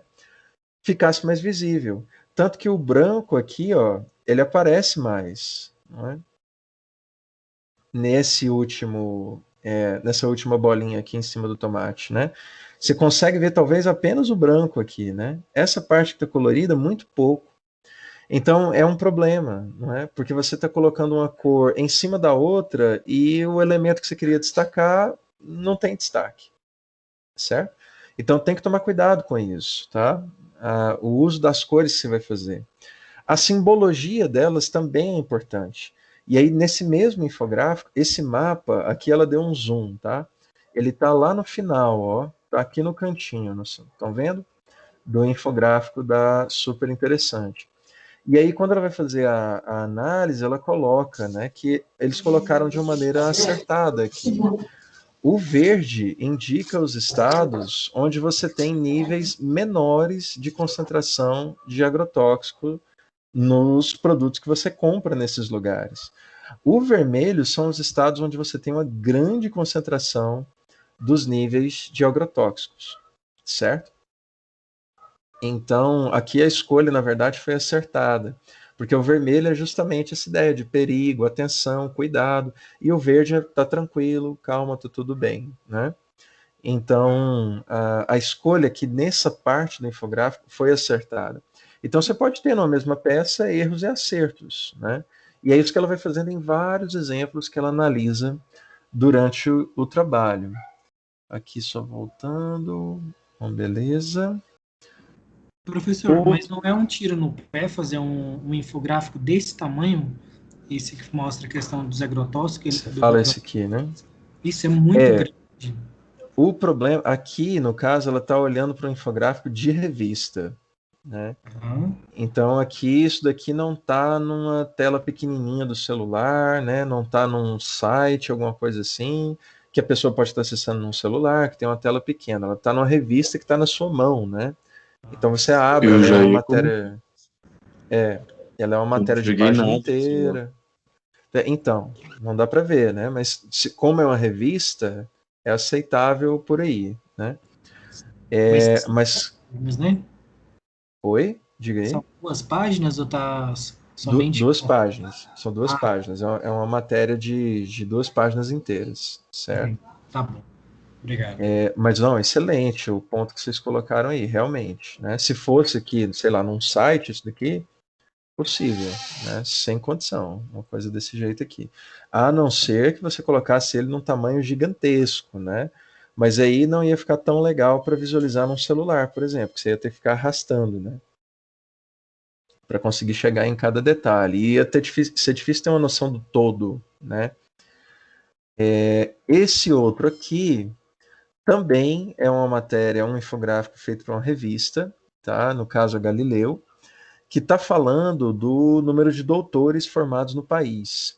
Ficasse mais visível. Tanto que o branco aqui, ó, ele aparece mais, não é? Nessa última bolinha aqui em cima do tomate, né? Você consegue ver talvez apenas o branco aqui, né? Essa parte que está colorida, muito pouco. Então é um problema, não é? Porque você está colocando uma cor em cima da outra e o elemento que você queria destacar não tem destaque, certo? Então tem que tomar cuidado com isso, tá? O uso das cores que você vai fazer. A simbologia delas também é importante. E aí, nesse mesmo infográfico, esse mapa, aqui ela deu um zoom, tá? Ele tá lá no final, ó. Tá aqui no cantinho, estão vendo? Do infográfico da super interessante. E aí, quando ela vai fazer a análise, ela coloca, né, que eles colocaram de uma maneira acertada aqui. O verde indica os estados onde você tem níveis menores de concentração de agrotóxico nos produtos que você compra nesses lugares. O vermelho são os estados onde você tem uma grande concentração dos níveis de agrotóxicos, certo? Então, aqui a escolha, na verdade, foi acertada, porque o vermelho é justamente essa ideia de perigo, atenção, cuidado, e o verde está tranquilo, calma, está tudo bem, né? Então, a escolha aqui nessa parte do infográfico foi acertada. Então, você pode ter na mesma peça erros e acertos, né? E é isso que ela vai fazendo em vários exemplos que ela analisa durante o trabalho. Aqui só voltando, bom, beleza. Professor, mas não é um tiro no pé fazer um infográfico desse tamanho? Esse que mostra a questão dos agrotóxicos. Você fala esse aqui, né? Isso é muito grande. O problema, aqui no caso, ela está olhando para um infográfico de revista, né? Uhum. Então aqui isso daqui não está numa tela pequenininha do celular, né? Não está num site, alguma coisa assim, que a pessoa pode estar acessando num celular, que tem uma tela pequena. Ela está numa revista que está na sua mão, né? Então você abre, ela é uma matéria, ela é uma matéria de página inteira. Então, não dá para ver, né? Mas como é uma revista, é aceitável por aí, né? Mas né? oi, diga aí. São 2 páginas ou tá somente... Duas páginas. São 2 páginas. É uma matéria de 2 páginas inteiras, certo? Tá bom. Obrigado. Mas não, excelente o ponto que vocês colocaram aí, realmente. Né? Se fosse aqui, sei lá, num site, isso daqui, possível, né? Sem condição, uma coisa desse jeito aqui. A não ser que você colocasse ele num tamanho gigantesco, né? Mas aí não ia ficar tão legal para visualizar num celular, por exemplo, que você ia ter que ficar arrastando, né? Para conseguir chegar em cada detalhe. E ia ser difícil ter uma noção do todo, né? Esse outro aqui também é uma matéria, é um infográfico feito para uma revista, tá? No caso, a Galileu, que está falando do número de doutores formados no país.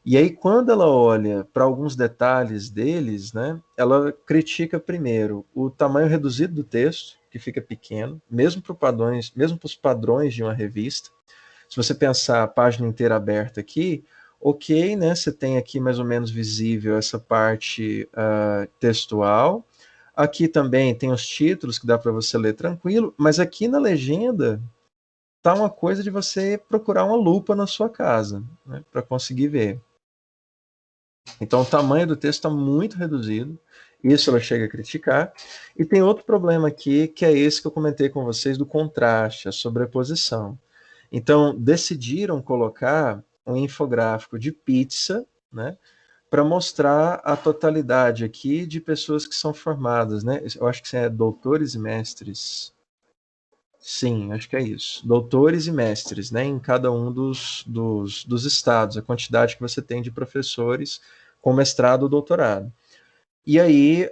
E aí, quando ela olha para alguns detalhes deles, né, ela critica primeiro o tamanho reduzido do texto, que fica pequeno, mesmo para os padrões de uma revista. Se você pensar a página inteira aberta aqui, ok, né, você tem aqui mais ou menos visível essa parte textual. Aqui também tem os títulos que dá para você ler tranquilo, mas aqui na legenda tá uma coisa de você procurar uma lupa na sua casa, né, para conseguir ver. Então, o tamanho do texto está muito reduzido. Isso ela chega a criticar. E tem outro problema aqui, que é esse que eu comentei com vocês do contraste, a sobreposição. Então, decidiram colocar um infográfico de pizza, né, para mostrar a totalidade aqui de pessoas que são formadas, né? Eu acho que é doutores e mestres. Sim, acho que é isso. Doutores e mestres, né, em cada um dos estados, a quantidade que você tem de professores com mestrado ou doutorado. E aí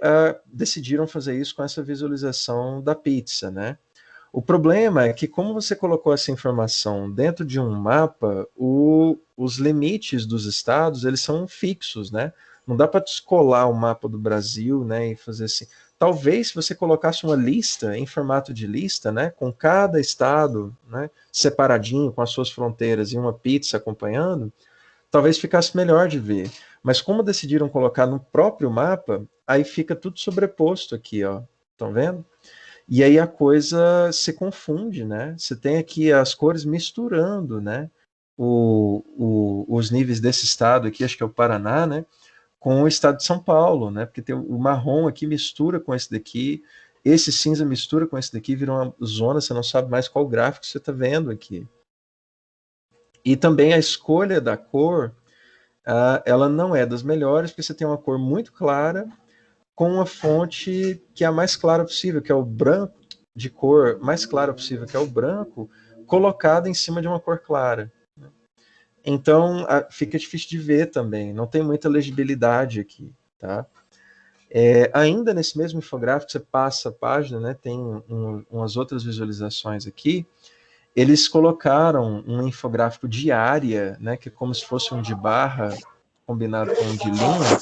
decidiram fazer isso com essa visualização da pizza, né? O problema é que, como você colocou essa informação dentro de um mapa, os limites dos estados eles são fixos, né? Não dá para descolar o mapa do Brasil, né, e fazer assim. Talvez se você colocasse uma lista em formato de lista, né, com cada estado, né, separadinho com as suas fronteiras e uma pizza acompanhando, talvez ficasse melhor de ver. Mas como decidiram colocar no próprio mapa, aí fica tudo sobreposto aqui, ó. Estão vendo? E aí a coisa se confunde, né? Você tem aqui as cores misturando, né? Os níveis desse estado aqui, acho que é o Paraná, né? Com o estado de São Paulo, né? Porque tem o marrom aqui mistura com esse daqui, esse cinza mistura com esse daqui, vira uma zona, você não sabe mais qual gráfico você está vendo aqui. E também a escolha da cor, ela não é das melhores, porque você tem uma cor muito clara com uma fonte que é a mais clara possível, que é o branco, de cor mais clara possível, que é o branco, colocada em cima de uma cor clara. Então, fica difícil de ver também, não tem muita legibilidade aqui, tá? Ainda nesse mesmo infográfico, você passa a página, né, tem umas outras visualizações aqui, eles colocaram um infográfico de área, né, que é como se fosse um de barra combinado com um de linha,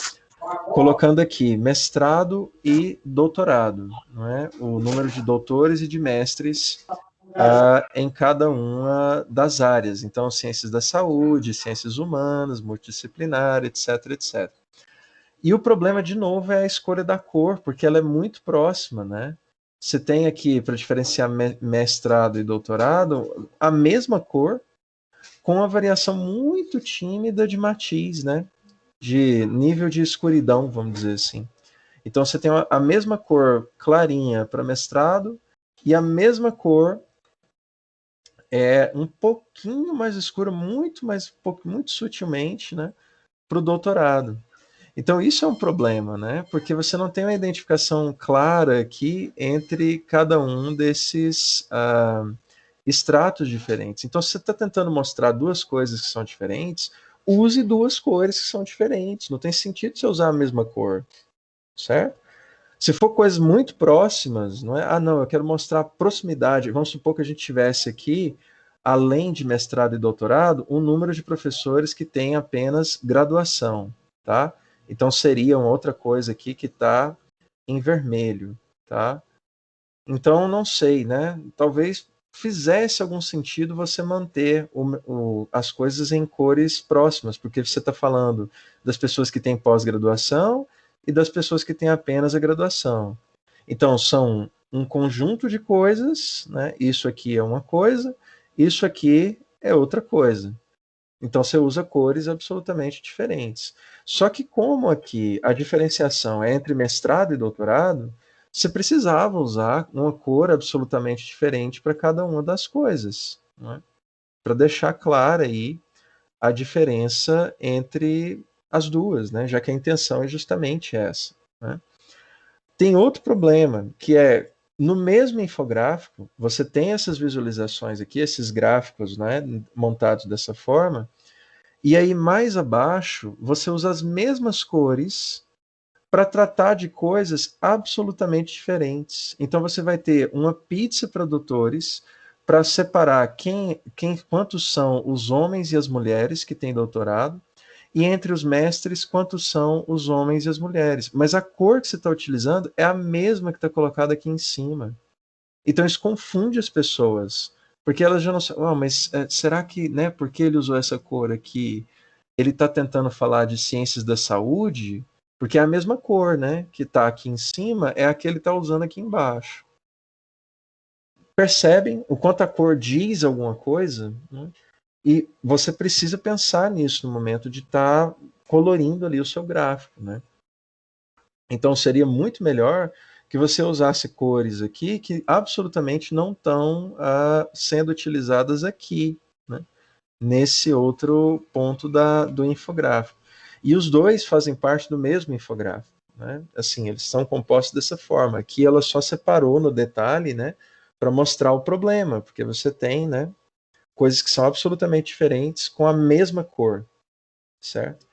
colocando aqui mestrado e doutorado, não é? O número de doutores e de mestres em cada uma das áreas. Então, ciências da saúde, ciências humanas, multidisciplinar, etc, etc. E o problema, de novo, é a escolha da cor, porque ela é muito próxima, né? Você tem aqui, para diferenciar mestrado e doutorado, a mesma cor, com uma variação muito tímida de matiz, né? De nível de escuridão, vamos dizer assim. Então você tem a mesma cor clarinha para mestrado e a mesma cor um pouquinho mais escura, muito sutilmente, né, para o doutorado. Então isso é um problema, né? Porque você não tem uma identificação clara aqui entre cada um desses estratos diferentes. Então, se você está tentando mostrar duas coisas que são diferentes, use duas cores que são diferentes. Não tem sentido você usar a mesma cor, certo? Se for coisas muito próximas, não é? Ah, não, eu quero mostrar proximidade. Vamos supor que a gente tivesse aqui, além de mestrado e doutorado, um número de professores que têm apenas graduação, tá? Então seria uma outra coisa aqui que está em vermelho, tá? Então não sei, né? Talvez fizesse algum sentido você manter as coisas em cores próximas, porque você está falando das pessoas que têm pós-graduação e das pessoas que têm apenas a graduação. Então são um conjunto de coisas, né? Isso aqui é uma coisa, isso aqui é outra coisa. Então você usa cores absolutamente diferentes. Só que como aqui a diferenciação é entre mestrado e doutorado, você precisava usar uma cor absolutamente diferente para cada uma das coisas, não é? para deixar clara aí a diferença entre as duas, né? Já que a intenção é justamente essa, né? Tem outro problema, que é, no mesmo infográfico, você tem essas visualizações aqui, esses gráficos, né, montados dessa forma, e aí mais abaixo você usa as mesmas cores para tratar de coisas absolutamente diferentes. Então você vai ter uma pizza produtores para separar quantos são os homens e as mulheres que têm doutorado, e entre os mestres, quantos são os homens e as mulheres. Mas a cor que você está utilizando é a mesma que está colocada aqui em cima. Então isso confunde as pessoas, porque elas já não sabem, mas será que, né, porque ele usou essa cor aqui, ele está tentando falar de ciências da saúde? Porque é a mesma cor, né, que está aqui em cima, é a que ele está usando aqui embaixo. Percebem o quanto a cor diz alguma coisa? Né? E você precisa pensar nisso no momento de estar colorindo ali o seu gráfico, né? Então seria muito melhor que você usasse cores aqui que absolutamente não estão sendo utilizadas aqui, né? Nesse outro ponto do infográfico. E os dois fazem parte do mesmo infográfico, né? Assim, eles são compostos dessa forma. Aqui ela só separou no detalhe, né, para mostrar o problema, porque você tem, né, coisas que são absolutamente diferentes com a mesma cor, certo?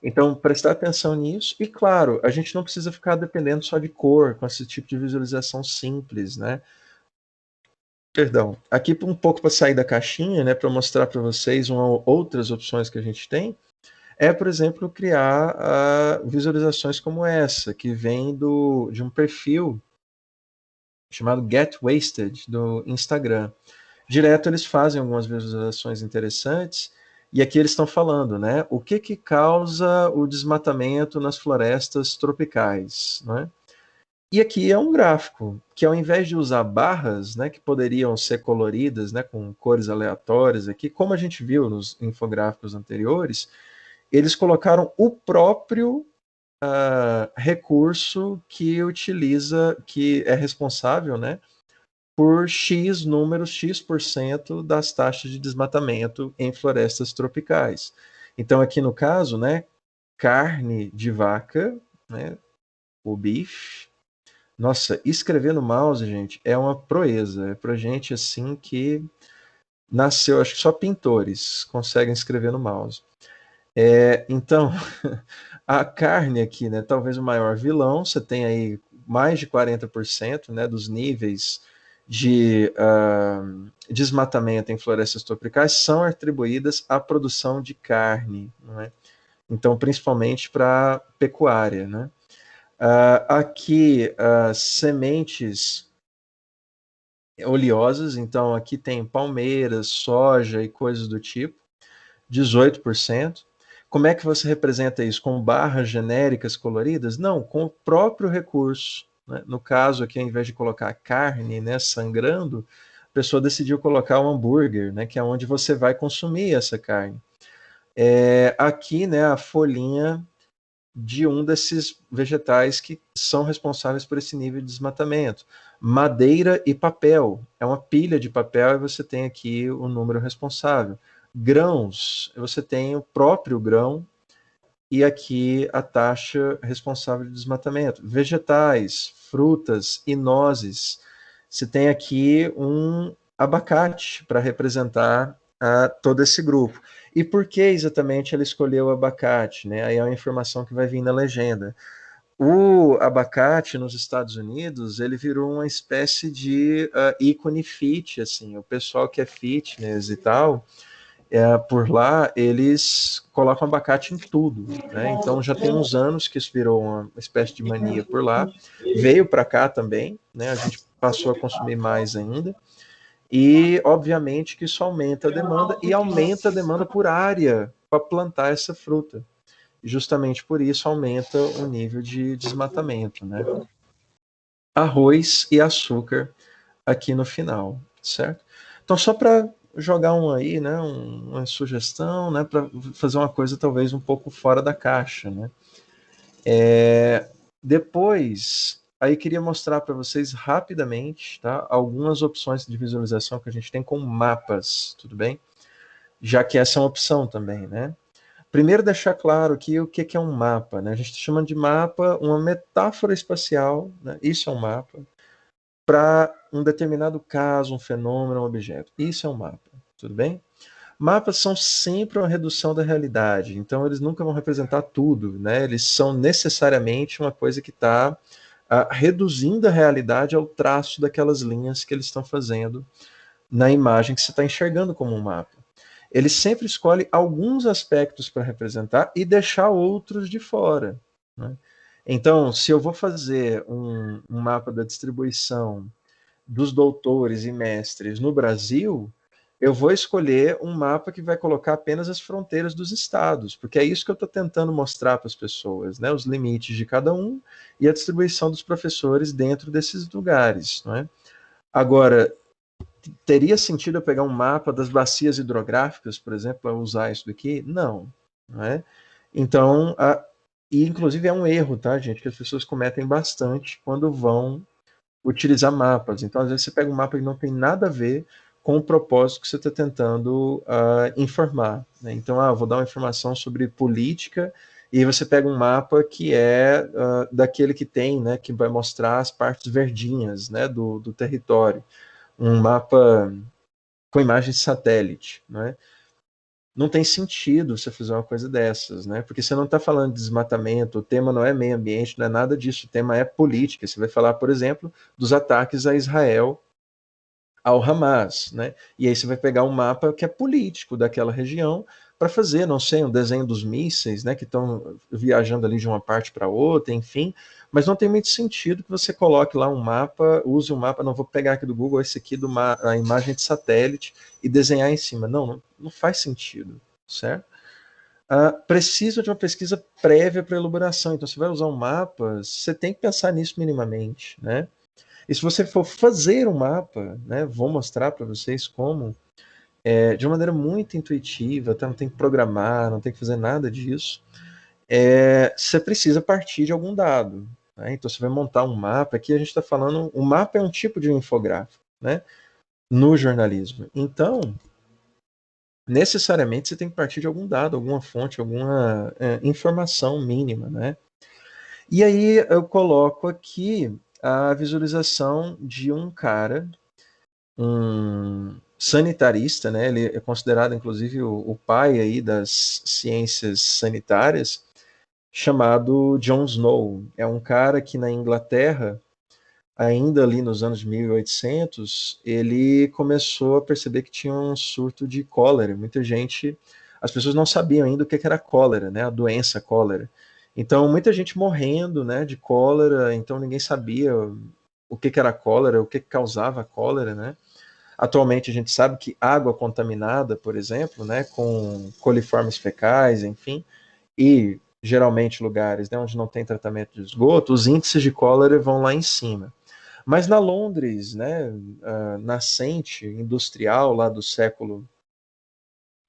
Então, prestar atenção nisso. E, claro, a gente não precisa ficar dependendo só de cor, com esse tipo de visualização simples, né? Perdão. Aqui, um pouco para sair da caixinha, né, para mostrar para vocês outras opções que a gente tem, é, por exemplo, criar visualizações como essa, que vem de um perfil chamado Get Wasted, do Instagram. Direto eles fazem algumas visualizações interessantes, e aqui eles estão falando, né, o que causa o desmatamento nas florestas tropicais, né? E aqui é um gráfico, que ao invés de usar barras, né, que poderiam ser coloridas, né, com cores aleatórias aqui, como a gente viu nos infográficos anteriores, eles colocaram o próprio recurso que que é responsável, né, por X números, X% das taxas de desmatamento em florestas tropicais. Então, aqui no caso, né, carne de vaca, né, o beef. Nossa, escrever no mouse, gente, é uma proeza. É pra gente assim que nasceu, acho que só pintores conseguem escrever no mouse. Então, a carne aqui, né, talvez o maior vilão, você tem aí mais de 40%, né, dos níveis de desmatamento em florestas tropicais são atribuídas à produção de carne, não é? Então, principalmente para pecuária, né? Aqui, sementes oleosas, então aqui tem palmeiras, soja e coisas do tipo, 18%. Como é que você representa isso? Com barras genéricas coloridas? Não, com o próprio recurso. Né? No caso aqui, ao invés de colocar carne, né, sangrando, a pessoa decidiu colocar um hambúrguer, né, que é onde você vai consumir essa carne. Aqui, né, a folhinha de um desses vegetais que são responsáveis por esse nível de desmatamento. Madeira e papel. É uma pilha de papel e você tem aqui o número responsável. Grãos, você tem o próprio grão e aqui a taxa responsável de desmatamento. Vegetais, frutas e nozes. Você tem aqui um abacate para representar todo esse grupo. E por que exatamente ela escolheu o abacate? Né? Aí é uma informação que vai vir na legenda. O abacate nos Estados Unidos, ele virou uma espécie de ícone fit, assim, o pessoal que é fitness e tal, por lá, eles colocam abacate em tudo, né? Então já tem uns anos que isso virou uma espécie de mania por lá. Veio para cá também, né? A gente passou a consumir mais ainda. E, obviamente, que isso aumenta a demanda e aumenta a demanda por área para plantar essa fruta. Justamente por isso aumenta o nível de desmatamento, né? Arroz e açúcar aqui no final, certo? Então, só para jogar um aí, né, uma sugestão, né, para fazer uma coisa talvez um pouco fora da caixa, né? Depois, aí queria mostrar para vocês rapidamente, tá, algumas opções de visualização que a gente tem com mapas, tudo bem? já que essa é uma opção também, né? Primeiro, deixar claro aqui o que é um mapa, né? A gente está chamando de mapa uma metáfora espacial, né? Isso é um mapa, para um determinado caso, um fenômeno, um objeto. Isso é um mapa, tudo bem? Mapas são sempre uma redução da realidade, então eles nunca vão representar tudo, né? Eles são necessariamente uma coisa que está reduzindo a realidade ao traço daquelas linhas que eles estão fazendo na imagem que você está enxergando como um mapa. Ele sempre escolhe alguns aspectos para representar e deixar outros de fora, né? Então, se eu vou fazer um mapa da distribuição dos doutores e mestres no Brasil, eu vou escolher um mapa que vai colocar apenas as fronteiras dos estados, porque é isso que eu estou tentando mostrar para as pessoas, né? Os limites de cada um e a distribuição dos professores dentro desses lugares, não é? Agora, teria sentido eu pegar um mapa das bacias hidrográficas, por exemplo, para usar isso daqui? Não, não é? Então, e inclusive é um erro, tá, gente, que as pessoas cometem bastante quando vão utilizar mapas. Então, às vezes você pega um mapa que não tem nada a ver com o propósito que você está tentando informar, né? Então, vou dar uma informação sobre política e você pega um mapa que é daquele que tem, né, que vai mostrar as partes verdinhas, né, do território. Um mapa com imagem de satélite, né? Não tem sentido você fazer uma coisa dessas, né? Porque você não está falando de desmatamento, o tema não é meio ambiente, não é nada disso, o tema é política. Você vai falar, por exemplo, dos ataques a Israel, ao Hamas, né? E aí você vai pegar um mapa que é político daquela região para fazer, não sei, um desenho dos mísseis, né, que estão viajando ali de uma parte para outra, enfim, mas não tem muito sentido que você coloque lá um mapa, use um mapa, não vou pegar aqui do Google esse aqui a imagem de satélite e desenhar em cima. Não faz sentido, certo? Precisa de uma pesquisa prévia para elaboração. Então, você vai usar um mapa, você tem que pensar nisso minimamente, né? E se você for fazer um mapa, né, vou mostrar para vocês como, de uma maneira muito intuitiva, tá? Não tem que programar, não tem que fazer nada disso. Você precisa partir de algum dado, né? Então você vai montar um mapa. Aqui a gente está falando, o mapa é um tipo de um infográfico, né, no jornalismo. Então, necessariamente você tem que partir de algum dado, alguma fonte, alguma informação mínima, né? E aí eu coloco aqui a visualização de um cara, um sanitarista, né? Ele é considerado inclusive o pai aí das ciências sanitárias, chamado John Snow. É um cara que na Inglaterra, ainda ali nos anos 1800, ele começou a perceber que tinha um surto de cólera. Muita gente, as pessoas não sabiam ainda o que era cólera, né? A doença cólera. Então, muita gente morrendo, né, de cólera, então ninguém sabia o que era cólera, o que causava a cólera, né? Atualmente a gente sabe que água contaminada, por exemplo, né, com coliformes fecais, enfim, e geralmente lugares, né, onde não tem tratamento de esgoto, os índices de cólera vão lá em cima. Mas na Londres, né, nascente, industrial, lá do século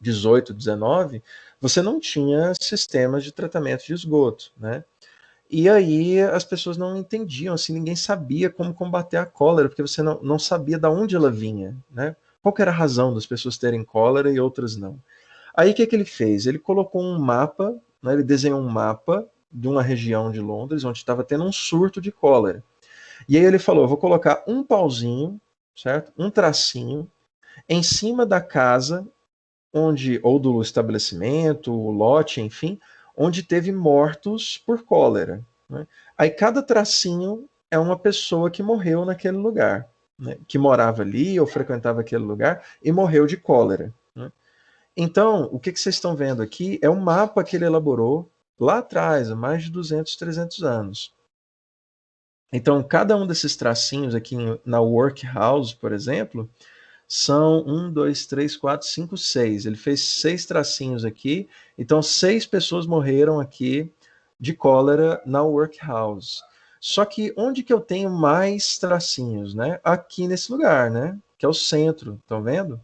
18, 19, você não tinha sistemas de tratamento de esgoto, né? E aí as pessoas não entendiam, assim, ninguém sabia como combater a cólera, porque você não sabia de onde ela vinha, né? Qual que era a razão das pessoas terem cólera e outras não? Aí o que ele fez? Ele colocou um mapa, né, ele desenhou um mapa de uma região de Londres onde estava tendo um surto de cólera. E aí ele falou, vou colocar um pauzinho, certo? Um tracinho em cima da casa onde, ou do estabelecimento, o lote, enfim, onde teve mortos por cólera, né? Aí cada tracinho é uma pessoa que morreu naquele lugar, né? Que morava ali ou frequentava aquele lugar e morreu de cólera, né? Então, o que vocês estão vendo aqui é um mapa que ele elaborou lá atrás, há mais de 200, 300 anos. Então, cada um desses tracinhos aqui na Workhouse, por exemplo, são 1, 2, 3, 4, 5, 6. Ele fez 6 tracinhos aqui. Então, 6 pessoas morreram aqui de cólera na Workhouse. Só que onde que eu tenho mais tracinhos, né? Aqui nesse lugar, né? Que é o centro, estão vendo?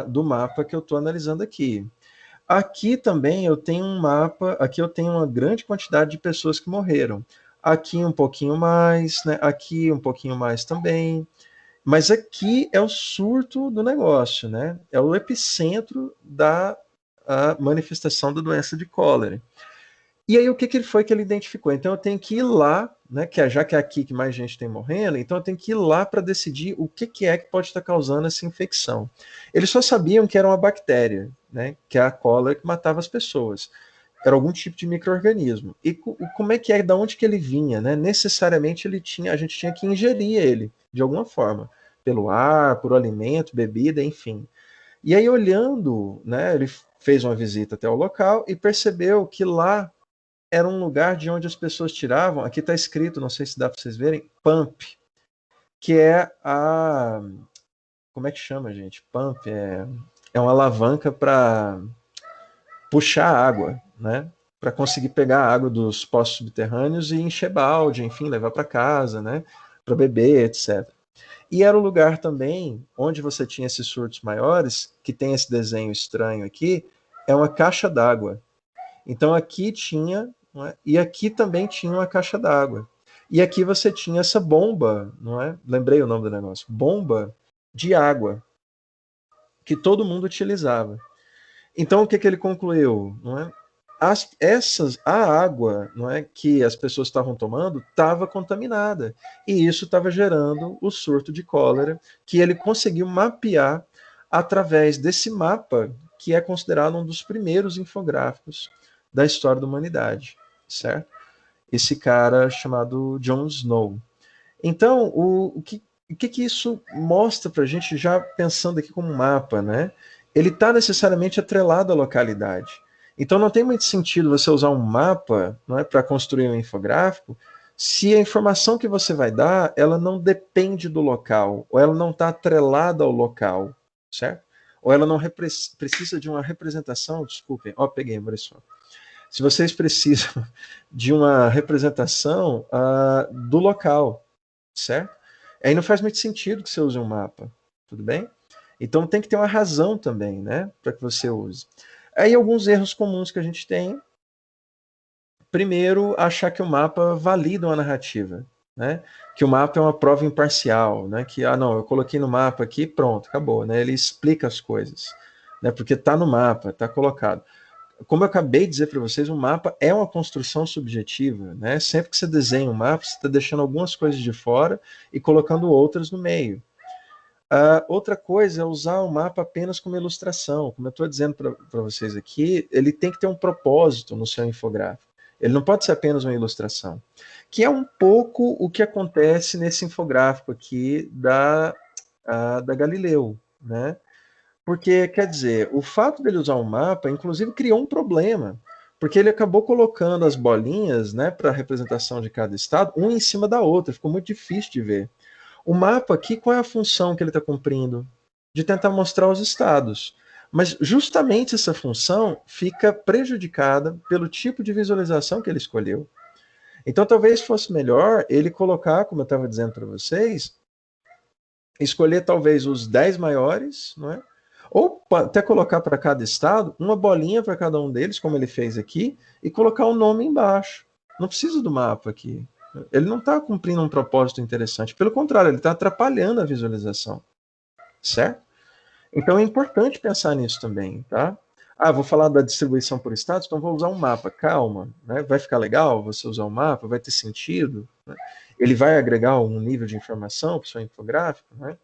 Do mapa que eu estou analisando aqui. Aqui também eu tenho um mapa, aqui eu tenho uma grande quantidade de pessoas que morreram. Aqui um pouquinho mais, né? Aqui um pouquinho mais também. Mas aqui é o surto do negócio, né? É o epicentro da manifestação da doença de cólera. E aí o que foi que ele identificou? Então eu tenho que ir lá, né? Já que é aqui que mais gente tem morrendo, então eu tenho que ir lá para decidir o que é que pode estar causando essa infecção. Eles só sabiam que era uma bactéria, né? Que é a cólera que matava as pessoas. Era algum tipo de micro-organismo. E como é que é, da onde que ele vinha, né? Necessariamente a gente tinha que ingerir ele, de alguma forma. Pelo ar, por alimento, bebida, enfim. E aí, olhando, né, ele fez uma visita até o local e percebeu que lá era um lugar de onde as pessoas tiravam, aqui está escrito, não sei se dá para vocês verem, pump, que é como é que chama, gente? Pump é uma alavanca para puxar água, né? Para conseguir pegar a água dos poços subterrâneos e encher balde, enfim, levar para casa, né? Para beber, etc. E era o lugar também onde você tinha esses surtos maiores, que tem esse desenho estranho aqui, é uma caixa d'água. Então aqui tinha, não é? E aqui também tinha uma caixa d'água. E aqui você tinha essa bomba, não é? Lembrei o nome do negócio, bomba de água, que todo mundo utilizava. Então o que ele concluiu, não é? A água, não é, que as pessoas estavam tomando estava contaminada e isso estava gerando o surto de cólera que ele conseguiu mapear através desse mapa que é considerado um dos primeiros infográficos da história da humanidade, certo? Esse cara chamado John Snow. Então, o que isso mostra para a gente, já pensando aqui como mapa, né? Ele está necessariamente atrelado à localidade. Então, não tem muito sentido você usar um mapa, não é, para construir um infográfico, se a informação que você vai dar, ela não depende do local, ou ela não está atrelada ao local, certo? Ou ela não precisa de uma representação, desculpem, peguei, Maurício. Se vocês precisam de uma representação do local, certo? Aí não faz muito sentido que você use um mapa, tudo bem? Então tem que ter uma razão também, né, para que você use. Aí alguns erros comuns que a gente tem. Primeiro, achar que o mapa valida uma narrativa, né? Que o mapa é uma prova imparcial, né? Que não, eu coloquei no mapa aqui, pronto, acabou, né? Ele explica as coisas, né? Porque está no mapa, está colocado. Como eu acabei de dizer para vocês, um mapa é uma construção subjetiva, né? Sempre que você desenha um mapa, você está deixando algumas coisas de fora e colocando outras no meio. Outra coisa é usar o mapa apenas como ilustração. Como eu estou dizendo para vocês aqui, ele tem que ter um propósito no seu infográfico. Ele não pode ser apenas uma ilustração. Que é um pouco o que acontece nesse infográfico aqui da Galileu, né? Porque, quer dizer, o fato dele usar um mapa, inclusive, criou um problema. Porque ele acabou colocando as bolinhas, né, para a representação de cada estado, uma em cima da outra. Ficou muito difícil de ver. O mapa aqui, qual é a função que ele está cumprindo? De tentar mostrar os estados. Mas justamente essa função fica prejudicada pelo tipo de visualização que ele escolheu. Então talvez fosse melhor ele colocar, como eu estava dizendo para vocês, escolher talvez os 10 maiores, não é? Ou até colocar para cada estado uma bolinha para cada um deles, como ele fez aqui, e colocar o nome embaixo. Não precisa do mapa aqui. Ele não está cumprindo um propósito interessante. Pelo contrário, ele está atrapalhando a visualização. Certo? Então é importante pensar nisso também, tá? Vou falar da distribuição por estados, então vou usar um mapa. Calma, né? Vai ficar legal você usar um mapa? Vai ter sentido? Né? Ele vai agregar um nível de informação para o seu infográfico, né?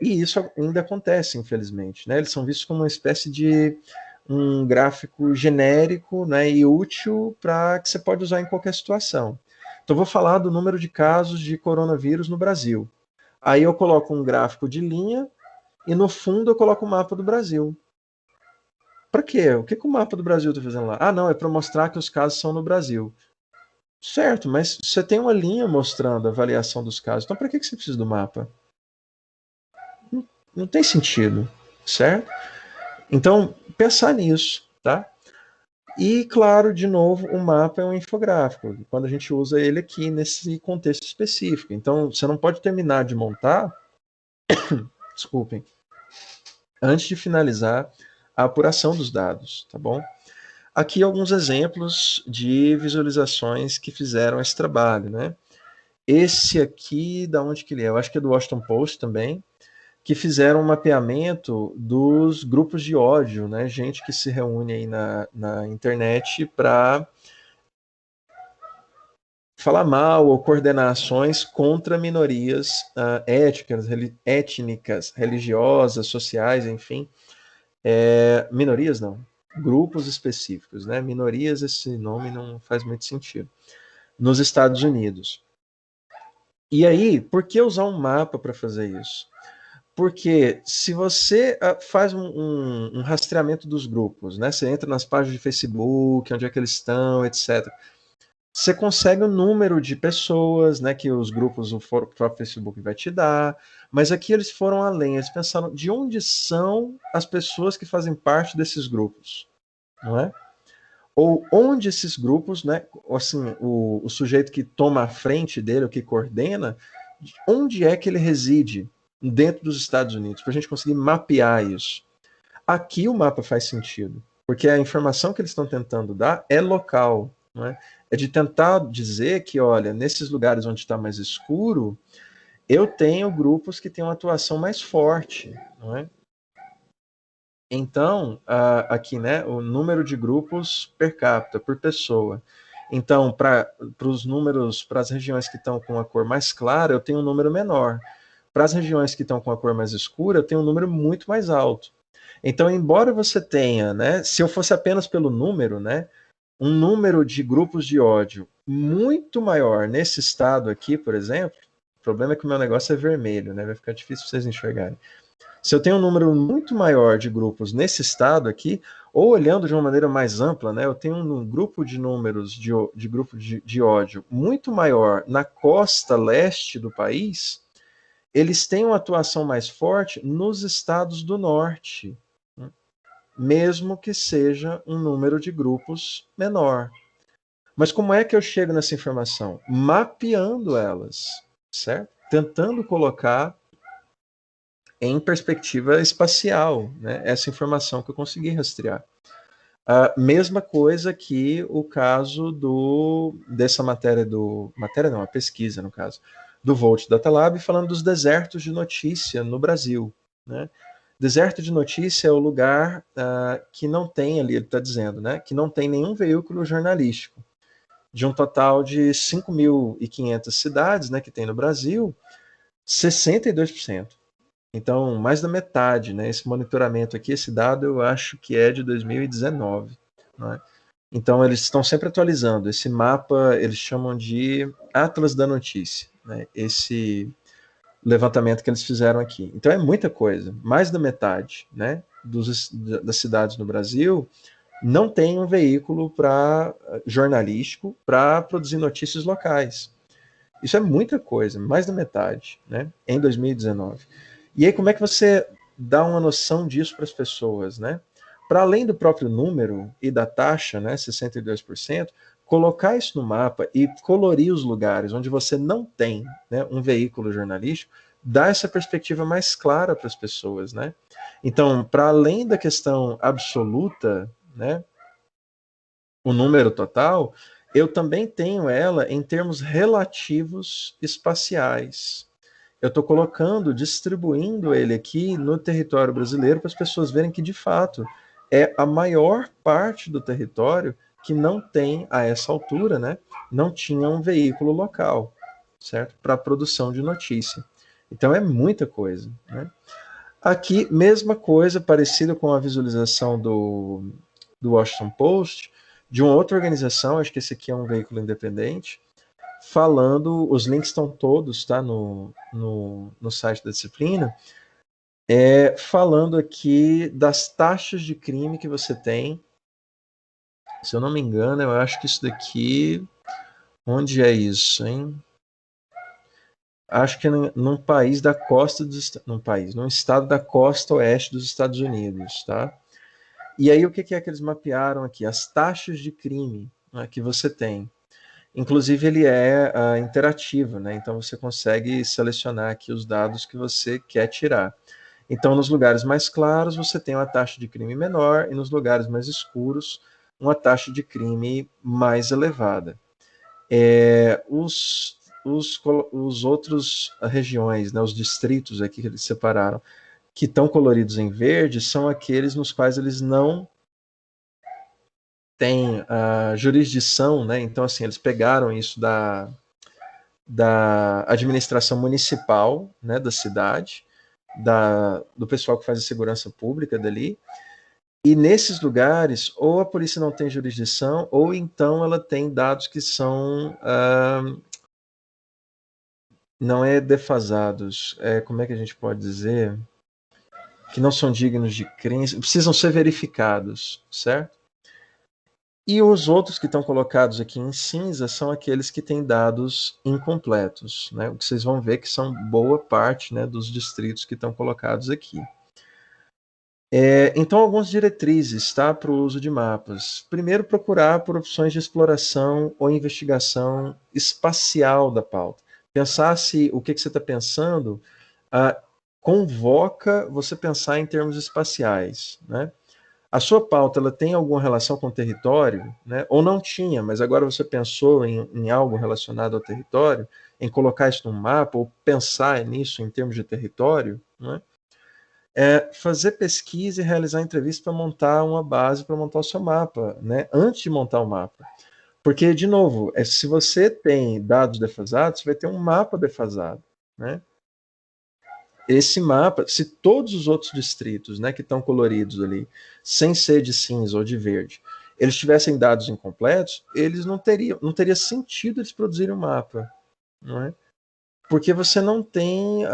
E isso ainda acontece, infelizmente. Né? Eles são vistos como uma espécie de um gráfico genérico, né, e útil para que você pode usar em qualquer situação. Então, vou falar do número de casos de coronavírus no Brasil. Aí eu coloco um gráfico de linha e no fundo eu coloco o mapa do Brasil. Para quê? O que o mapa do Brasil está fazendo lá? Não, é para mostrar que os casos são no Brasil. Certo, mas você tem uma linha mostrando a variação dos casos. Então, para que você precisa do mapa? Não tem sentido, certo? Então, pensar nisso, tá? E, claro, de novo, o mapa é um infográfico, quando a gente usa ele aqui nesse contexto específico. Então, você não pode terminar de montar, desculpem, antes de finalizar a apuração dos dados, tá bom? Aqui alguns exemplos de visualizações que fizeram esse trabalho, né? esse aqui, da onde que ele é? Eu acho que é do Washington Post também, que fizeram um mapeamento dos grupos de ódio, né? Gente que se reúne aí na internet para falar mal ou coordenar ações contra minorias étnicas, religiosas, sociais, enfim. Minorias não, grupos específicos, né? Minorias, esse nome não faz muito sentido. Nos Estados Unidos. E aí, por que usar um mapa para fazer isso? Porque se você faz um rastreamento dos grupos, né? Você entra nas páginas de Facebook, onde é que eles estão, etc. Você consegue o número de pessoas, né, que os grupos, o próprio Facebook vai te dar, mas aqui eles foram além, eles pensaram de onde são as pessoas que fazem parte desses grupos, não é? Ou onde esses grupos, né, assim, o sujeito que toma a frente dele, o que coordena, onde é que ele reside dentro dos Estados Unidos, para a gente conseguir mapear isso. Aqui o mapa faz sentido, porque a informação que eles estão tentando dar é local, não é? É de tentar dizer que, olha, nesses lugares onde está mais escuro, eu tenho grupos que têm uma atuação mais forte, não é? Então, aqui, né, o número de grupos per capita, por pessoa. Então, para os números, para as regiões que estão com a cor mais clara, eu tenho um número menor. Para as regiões que estão com a cor mais escura, eu tenho um número muito mais alto. Então, embora você tenha, né, se eu fosse apenas pelo número, né, um número de grupos de ódio muito maior nesse estado aqui, por exemplo, o problema é que o meu negócio é vermelho, né, vai ficar difícil vocês enxergarem. Se eu tenho um número muito maior de grupos nesse estado aqui, ou olhando de uma maneira mais ampla, né, eu tenho um grupo de números de grupo de ódio muito maior na costa leste do país, eles têm uma atuação mais forte nos estados do norte, né, mesmo que seja um número de grupos menor. Mas como é que eu chego nessa informação? Mapeando elas, certo? Tentando colocar em perspectiva espacial, né? Essa informação que eu consegui rastrear. A mesma coisa que o caso dessa matéria não, a pesquisa no caso, do Volt Data Lab, falando dos desertos de notícia no Brasil, né? Deserto de notícia é o lugar que não tem ali, ele está dizendo, né? Que não tem nenhum veículo jornalístico. De um total de 5.500 cidades, né, que tem no Brasil, 62%. Então, mais da metade, né? Esse monitoramento aqui, esse dado, eu acho que é de 2019. Né? Então, eles estão sempre atualizando. Esse mapa, eles chamam de Atlas da Notícia. Né? Esse levantamento que eles fizeram aqui. Então, é muita coisa. Mais da metade, né? Das cidades no Brasil não tem um veículo jornalístico para produzir notícias locais. Isso é muita coisa, mais da metade, né? Em 2019. E aí, como é que você dá uma noção disso para as pessoas, né? Para além do próprio número e da taxa, né, 62%, colocar isso no mapa e colorir os lugares onde você não tem, né, um veículo jornalístico, dá essa perspectiva mais clara para as pessoas, né? Então, para além da questão absoluta, né, o número total, eu também tenho ela em termos relativos espaciais. Eu estou colocando, distribuindo ele aqui no território brasileiro para as pessoas verem que, de fato, é a maior parte do território que não tem, a essa altura, né, não tinha um veículo local, certo? Para a produção de notícia. Então é muita coisa, né? Aqui, mesma coisa, parecida com a visualização do Washington Post, de uma outra organização, acho que esse aqui é um veículo independente, falando, os links estão todos, tá, no site da disciplina, falando aqui das taxas de crime que você tem. Se eu não me engano, eu acho que isso daqui, onde é isso, hein? Acho que num país da costa num estado da costa oeste dos Estados Unidos, tá? E aí o que é que eles mapearam aqui? As taxas de crime, né, que você tem. Inclusive ele é interativo, né? Então você consegue selecionar aqui os dados que você quer tirar. Então nos lugares mais claros você tem uma taxa de crime menor e nos lugares mais escuros uma taxa de crime mais elevada. os outros regiões, né, os distritos aqui que eles separaram, que estão coloridos em verde, são aqueles nos quais eles não têm a jurisdição, né? Então, assim, eles pegaram isso da administração municipal, né, da cidade, do pessoal que faz a segurança pública dali, e nesses lugares, ou a polícia não tem jurisdição, ou então ela tem dados que são, não é defasados, como é que a gente pode dizer? Que não são dignos de crença, precisam ser verificados, certo? E os outros que estão colocados aqui em cinza são aqueles que têm dados incompletos, né? O que vocês vão ver que são boa parte, né, dos distritos que estão colocados aqui. Então, algumas diretrizes, tá, para o uso de mapas. Primeiro, procurar por opções de exploração ou investigação espacial da pauta. Pensar se o que você está pensando convoca você pensar em termos espaciais, né? A sua pauta ela tem alguma relação com o território, né? Ou não tinha, mas agora você pensou em algo relacionado ao território, em colocar isso num mapa, ou pensar nisso em termos de território, né? Fazer pesquisa e realizar entrevista para montar uma base, para montar o seu mapa, né? Antes de montar o mapa. Porque, de novo, se você tem dados defasados, você vai ter um mapa defasado, né? Esse mapa, se todos os outros distritos, né, que estão coloridos ali, sem ser de cinza ou de verde, eles tivessem dados incompletos, eles não teria sentido eles produzirem um mapa, não é? Porque você não tem,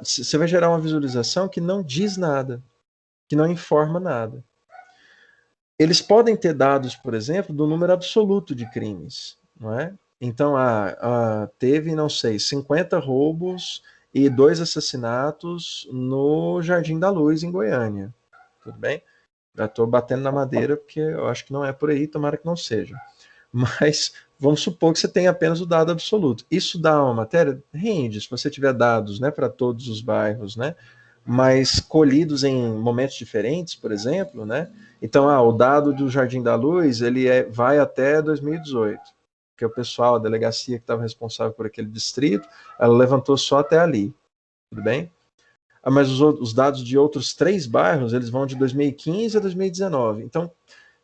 você vai gerar uma visualização que não diz nada, que não informa nada. Eles podem ter dados, por exemplo, do número absoluto de crimes, não é? Então, teve, não sei, 50 roubos e 2 assassinatos no Jardim da Luz, em Goiânia. Tudo bem? Já estou batendo na madeira, porque eu acho que não é por aí, tomara que não seja. Mas vamos supor que você tem apenas o dado absoluto. Isso dá uma matéria? Rende, se você tiver dados, né, para todos os bairros, né? Mas colhidos em momentos diferentes, por exemplo, né? Então, o dado do Jardim da Luz, ele vai até 2018, porque o pessoal, a delegacia que estava responsável por aquele distrito, ela levantou só até ali, tudo bem? Mas os dados de outros 3 bairros, eles vão de 2015 a 2019. Então,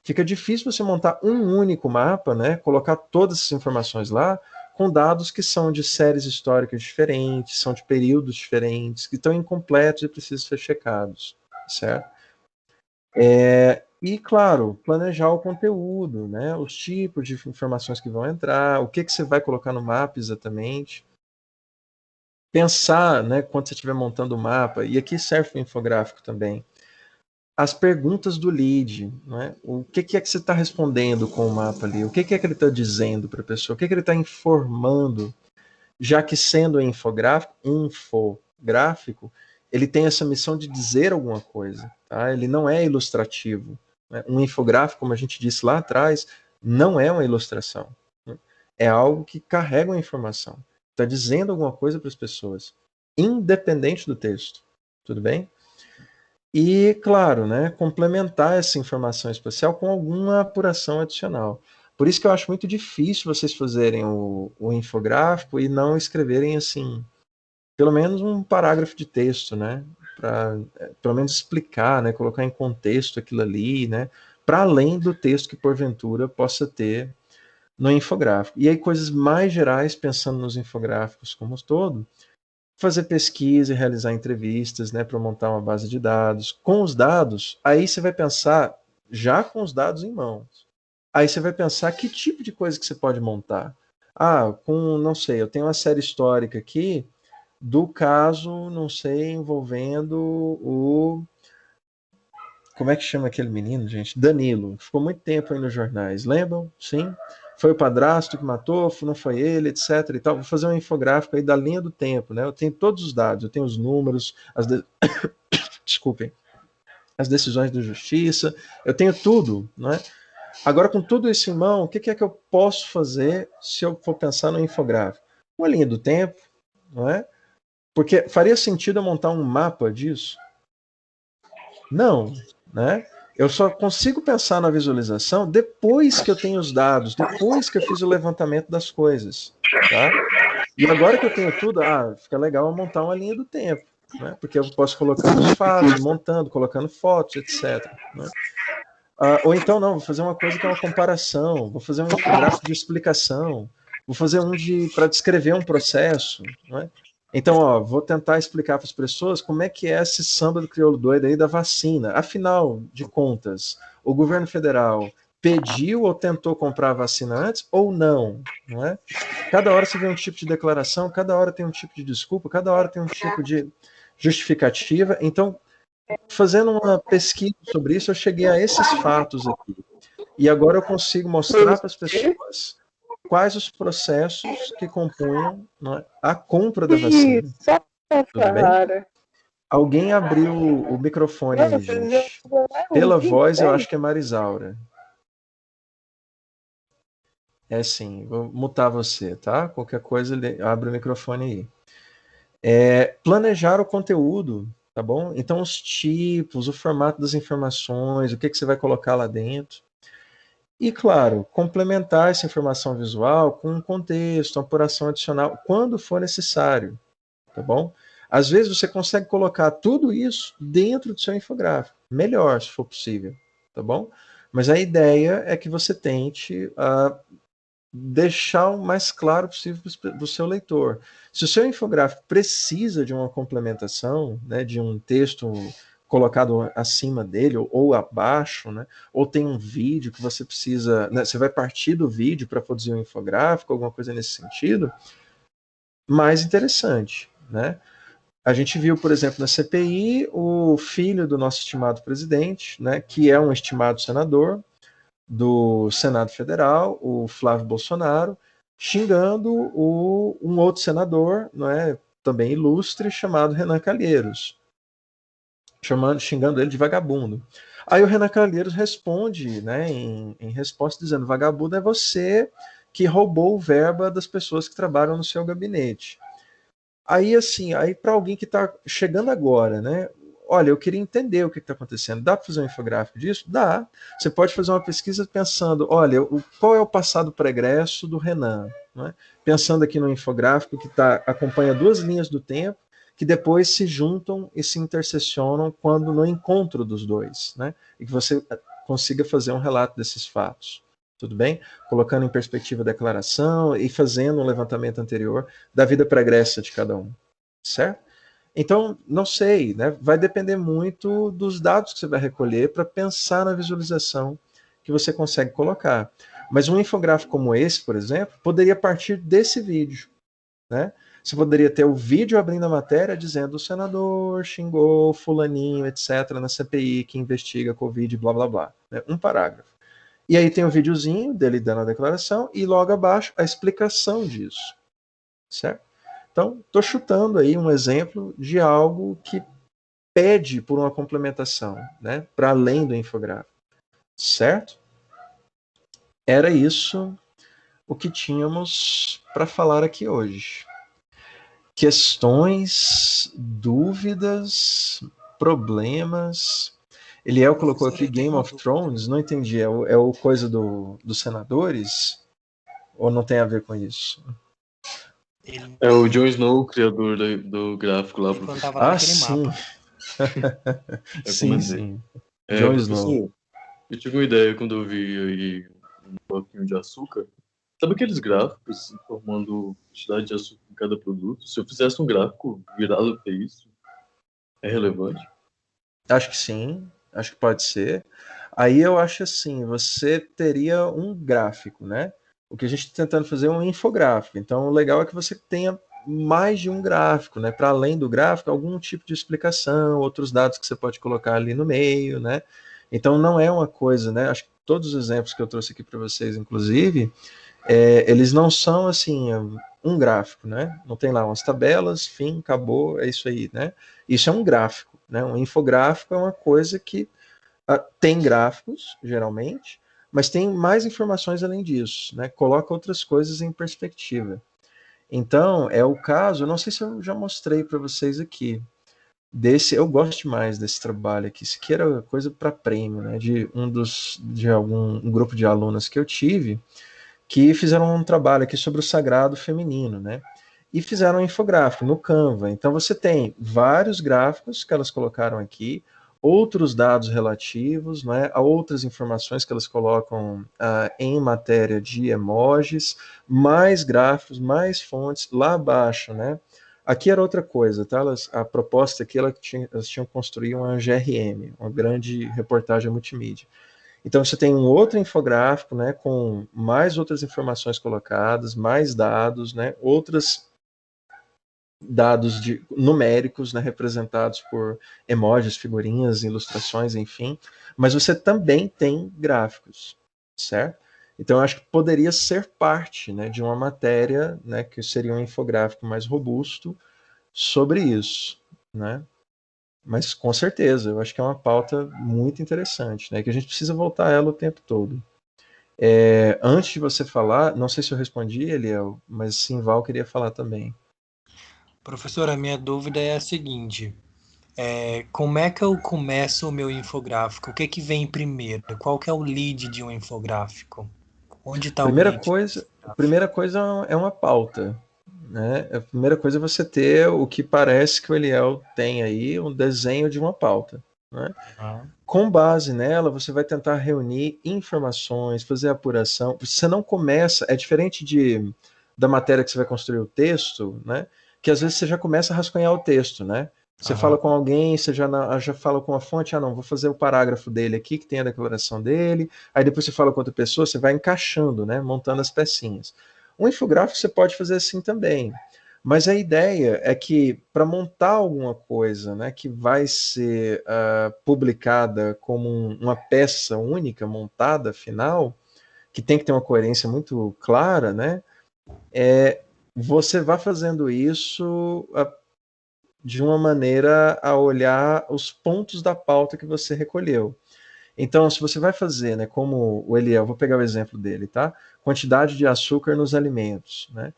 fica difícil você montar um único mapa, né? Colocar todas essas informações lá, com dados que são de séries históricas diferentes, são de períodos diferentes, que estão incompletos e precisam ser checados, certo? E, claro, planejar o conteúdo, né? Os tipos de informações que vão entrar, o que você vai colocar no mapa exatamente. Pensar, né, quando você estiver montando o mapa, e aqui serve o infográfico também, as perguntas do lead, né? O que é que você está respondendo com o mapa ali? O que é que ele está dizendo para a pessoa? O que ele está informando? Já que sendo infográfico, ele tem essa missão de dizer alguma coisa, tá? Ele não é ilustrativo, né? Um infográfico, como a gente disse lá atrás, não é uma ilustração, né? É algo que carrega uma informação, está dizendo alguma coisa para as pessoas, independente do texto, tudo bem? E, claro, né, complementar essa informação espacial com alguma apuração adicional. Por isso que eu acho muito difícil vocês fazerem o infográfico e não escreverem, assim, pelo menos um parágrafo de texto, né? Para pelo menos explicar, né? Colocar em contexto aquilo ali, né? Para além do texto que porventura possa ter no infográfico. E aí coisas mais gerais, pensando nos infográficos como um todo, fazer pesquisa e realizar entrevistas, né, para montar uma base de dados. Com os dados, aí você vai pensar, já com os dados em mãos, aí você vai pensar que tipo de coisa que você pode montar. Não sei, eu tenho uma série histórica aqui do caso, não sei, envolvendo como é que chama aquele menino, gente? Danilo. Ficou muito tempo aí nos jornais, lembram? Sim. Foi o padrasto que matou, não foi ele, etc. E tal. Vou fazer um infográfico aí da linha do tempo, né? Eu tenho todos os dados, eu tenho os números, desculpem, as decisões da justiça, eu tenho tudo, né? Agora, com tudo isso em mão, o que é que eu posso fazer se eu for pensar no infográfico? Uma linha do tempo, não é? Porque faria sentido eu montar um mapa disso? Não, né? Eu só consigo pensar na visualização depois que eu tenho os dados, depois que eu fiz o levantamento das coisas, tá? E agora que eu tenho tudo, fica legal eu montar uma linha do tempo, né? Porque eu posso colocar os fatos, montando, colocando fotos, etc. Né? Ou então, não, vou fazer uma coisa que é uma comparação, vou fazer um infográfico de explicação, vou fazer um para descrever um processo. Né? Então, vou tentar explicar para as pessoas como é que é esse samba do crioulo doido aí da vacina. Afinal de contas, o governo federal pediu ou tentou comprar a vacina antes ou não? Não é? Cada hora você vê um tipo de declaração, cada hora tem um tipo de desculpa, cada hora tem um tipo de justificativa. Então, fazendo uma pesquisa sobre isso, eu cheguei a esses fatos aqui. E agora eu consigo mostrar para as pessoas quais os processos que compunham, né, a compra da vacina. Tudo bem? Alguém abriu o microfone aí, gente. Pela voz, eu acho que é Marisaura. É sim, vou mutar você, tá? Qualquer coisa, abre o microfone aí. Planejar o conteúdo, tá bom? Então, os tipos, o formato das informações, o que você vai colocar lá dentro. E, claro, complementar essa informação visual com um contexto, uma apuração adicional, quando for necessário, tá bom? Às vezes você consegue colocar tudo isso dentro do seu infográfico, melhor, se for possível, tá bom? Mas a ideia é que você tente deixar o mais claro possível do seu leitor. Se o seu infográfico precisa de uma complementação, né, de um texto colocado acima dele ou abaixo, né, ou tem um vídeo que você precisa, né, você vai partir do vídeo para produzir um infográfico, alguma coisa nesse sentido, mais interessante, né? A gente viu, por exemplo, na CPI, o filho do nosso estimado presidente, né, que é um estimado senador, do Senado Federal, o Flávio Bolsonaro, xingando um outro senador, não é, também ilustre, chamado Renan Calheiros, xingando ele de vagabundo. Aí o Renan Calheiros responde, né, em resposta, dizendo: vagabundo é você que roubou verba das pessoas que trabalham no seu gabinete. Aí, assim, aí para alguém que está chegando agora, né? Olha, eu queria entender o que está acontecendo. Dá para fazer um infográfico disso? Dá. Você pode fazer uma pesquisa pensando, olha, qual é o passado pregresso do Renan? Né? Pensando aqui no infográfico que acompanha duas linhas do tempo, que depois se juntam e se intersecionam quando no encontro dos dois, né? E que você consiga fazer um relato desses fatos. Tudo bem? Colocando em perspectiva a declaração e fazendo um levantamento anterior da vida pregressa de cada um, certo? Então, não sei, né? Vai depender muito dos dados que você vai recolher para pensar na visualização que você consegue colocar. Mas um infográfico como esse, por exemplo, poderia partir desse vídeo, né? Você poderia ter o vídeo abrindo a matéria dizendo: o senador xingou fulaninho, etc., na CPI que investiga a Covid, blá, blá, blá. Né? Um parágrafo. E aí tem o videozinho dele dando a declaração e logo abaixo a explicação disso, certo? Então, estou chutando aí um exemplo de algo que pede por uma complementação, né, para além do infográfico, certo? Era isso o que tínhamos para falar aqui hoje. Questões, dúvidas, problemas. Eliel colocou aqui Game of Thrones, não entendi, é o coisa dos senadores? Ou não tem a ver com isso? É o Jon Snow, o criador do gráfico lá, professor. Sim. Sim. Jon Snow. Eu tive uma ideia quando eu vi aí um bloquinho de açúcar. Sabe aqueles gráficos informando a quantidade de açúcar em cada produto? Se eu fizesse um gráfico virado para isso, é relevante? Acho que sim, acho que pode ser. Aí eu acho assim, você teria um gráfico, né? O que a gente está tentando fazer é um infográfico. Então, o legal é que você tenha mais de um gráfico, né? Para além do gráfico, algum tipo de explicação, outros dados que você pode colocar ali no meio, né? Então, não é uma coisa, né? Acho que todos os exemplos que eu trouxe aqui para vocês, inclusive, eles não são assim um gráfico, né? Não tem lá umas tabelas, fim, acabou, é isso aí, né? Isso é um gráfico, né? Um infográfico é uma coisa que tem gráficos, geralmente, mas tem mais informações além disso, né? Coloca outras coisas em perspectiva. Então, é o caso, não sei se eu já mostrei para vocês aqui, eu gosto mais desse trabalho aqui, isso aqui era coisa para prêmio, né? De um grupo de alunas que eu tive, que fizeram um trabalho aqui sobre o sagrado feminino, né? e fizeram um infográfico no Canva. Então você tem vários gráficos que elas colocaram aqui, outros dados relativos, né, a outras informações que elas colocam em matéria de emojis, mais gráficos, mais fontes, lá abaixo, né? Aqui era outra coisa, tá? A proposta aqui, elas tinham construído uma GRM, uma grande reportagem multimídia. Então você tem um outro infográfico, né, com mais outras informações colocadas, mais dados, né, outros dados numéricos, né, representados por emojis, figurinhas, ilustrações, enfim. Mas você também tem gráficos, certo? Então eu acho que poderia ser parte, né, de uma matéria, né, que seria um infográfico mais robusto sobre isso, né? Mas com certeza, eu acho que é uma pauta muito interessante, né? Que a gente precisa voltar a ela o tempo todo. Antes de você falar, não sei se eu respondi, Eliel, mas Simval queria falar também. Professor, a minha dúvida é a seguinte: como é que eu começo o meu infográfico? O que vem primeiro? Qual que é o lead de um infográfico? Onde está o lead? Primeira coisa é uma pauta, né? A primeira coisa é você ter o que parece que o Eliel tem aí, um desenho de uma pauta, né? Com base nela, você vai tentar reunir informações, fazer apuração. Você não começa, é diferente da matéria que você vai construir o texto, né? Que às vezes você já começa a rascunhar o texto, né? Você fala com alguém, você já fala com a fonte, não, vou fazer o parágrafo dele aqui, que tem a declaração dele, aí depois você fala com outra pessoa, você vai encaixando, né? Montando as pecinhas. Um infográfico você pode fazer assim também. Mas a ideia é que para montar alguma coisa, né, que vai ser publicada como uma peça única, montada, final, que tem que ter uma coerência muito clara, né, você vai fazendo isso de uma maneira a olhar os pontos da pauta que você recolheu. Então, se você vai fazer, né, como o Eliel, vou pegar o exemplo dele, tá? Quantidade de açúcar nos alimentos, né?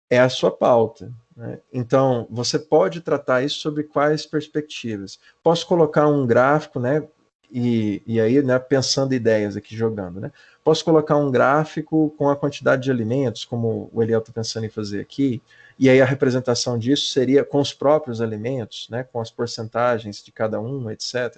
É a sua pauta, né? Então, você pode tratar isso sobre quais perspectivas? Posso colocar um gráfico, né? E aí, né, pensando ideias aqui, jogando, né? Posso colocar um gráfico com a quantidade de alimentos, como o Eliel está pensando em fazer aqui, e aí a representação disso seria com os próprios alimentos, né? Com as porcentagens de cada um, etc.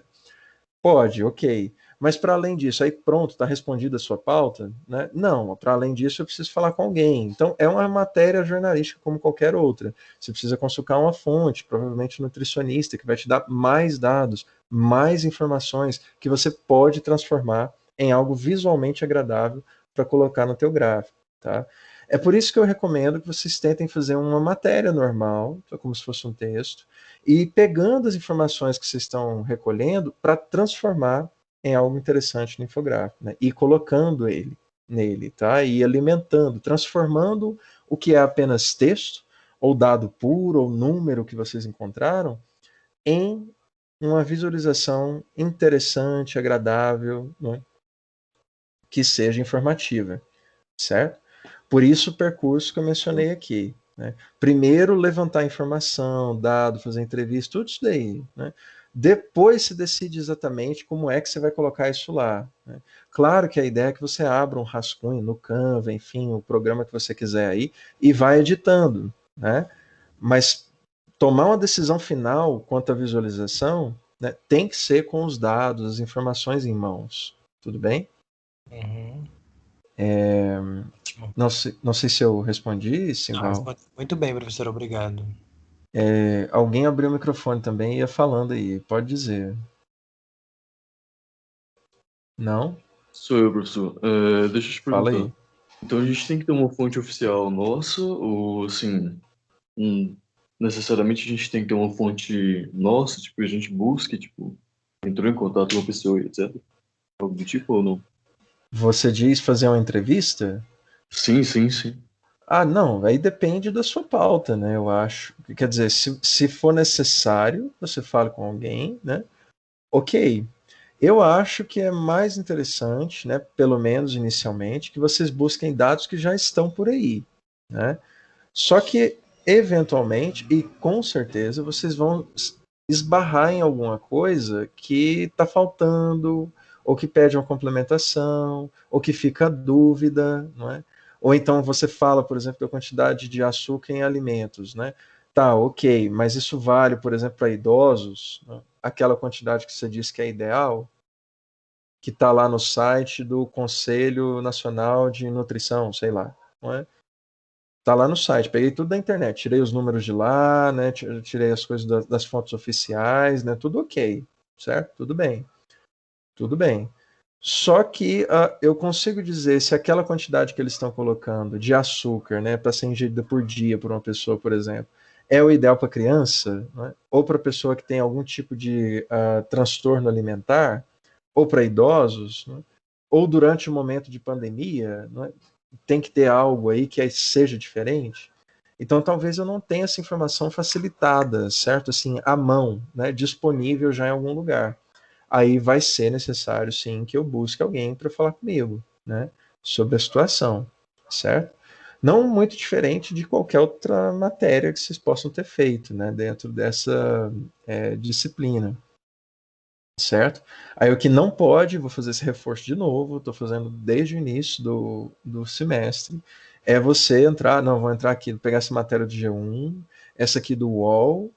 Pode, ok. Mas para além disso, aí pronto, está respondida a sua pauta? Né? Não, para além disso eu preciso falar com alguém. Então é uma matéria jornalística como qualquer outra. Você precisa consultar uma fonte, provavelmente um nutricionista, que vai te dar mais dados, mais informações que você pode transformar em algo visualmente agradável para colocar no teu gráfico. Tá? É por isso que eu recomendo que vocês tentem fazer uma matéria normal, como se fosse um texto, e pegando as informações que vocês estão recolhendo para transformar em algo interessante no infográfico, né? E colocando ele nele, tá? E alimentando, transformando o que é apenas texto, ou dado puro, ou número que vocês encontraram, em uma visualização interessante, agradável, né? Que seja informativa, certo? Por isso o percurso que eu mencionei aqui. Né? Primeiro, levantar informação, dado, fazer entrevista, tudo isso daí. Né? Depois se decide exatamente como é que você vai colocar isso lá. Né? Claro que a ideia é que você abra um rascunho no Canva, enfim, o programa que você quiser aí, e vai editando. Né? Mas tomar uma decisão final quanto à visualização, né, tem que ser com os dados, as informações em mãos. Tudo bem? Uhum. Não sei se eu respondi, Simval. Muito bem, professor, obrigado. Alguém abriu o microfone também e ia falando aí, pode dizer. Não? Sou eu, professor. Deixa eu te Fala perguntar. aí. Então a gente tem que ter uma fonte oficial nossa, ou assim, necessariamente a gente tem que ter uma fonte nossa, tipo, a gente busca, tipo, entrou em contato com a pessoa e etc. Algo do tipo ou não? Você diz fazer uma entrevista? Sim, sim, sim. Ah, não, aí depende da sua pauta, né? Eu acho. Quer dizer, se for necessário, você fala com alguém, né? Ok. Eu acho que é mais interessante, né? Pelo menos inicialmente, que vocês busquem dados que já estão por aí, né? Só que, eventualmente, e com certeza, vocês vão esbarrar em alguma coisa que está faltando, ou que pede uma complementação, ou que fica dúvida, não é? Ou então você fala, por exemplo, da quantidade de açúcar em alimentos, né? Tá, ok, mas isso vale, por exemplo, para idosos, né? Aquela quantidade que você disse que é ideal, que está lá no site do Conselho Nacional de Nutrição, sei lá, não é? Tá lá no site, peguei tudo da internet, tirei os números de lá, né? Tirei as coisas das fontes oficiais, né? Tudo ok, certo? Tudo bem, tudo bem. Só que eu consigo dizer se aquela quantidade que eles estão colocando de açúcar, né, para ser ingerida por dia por uma pessoa, por exemplo, é o ideal para criança, né, ou para pessoa que tem algum tipo de transtorno alimentar, ou para idosos, né, ou durante um momento de pandemia, né, tem que ter algo aí que seja diferente. Então, talvez eu não tenha essa informação facilitada, certo? Assim, à mão, né, disponível já em algum lugar. Aí vai ser necessário, sim, que eu busque alguém para falar comigo, né, sobre a situação, certo? Não muito diferente de qualquer outra matéria que vocês possam ter feito, né, dentro dessa disciplina, certo? Aí o que não pode, vou fazer esse reforço de novo, estou fazendo desde o início do semestre, é você entrar, não, vou entrar aqui, pegar essa matéria do G1, essa aqui do UOL,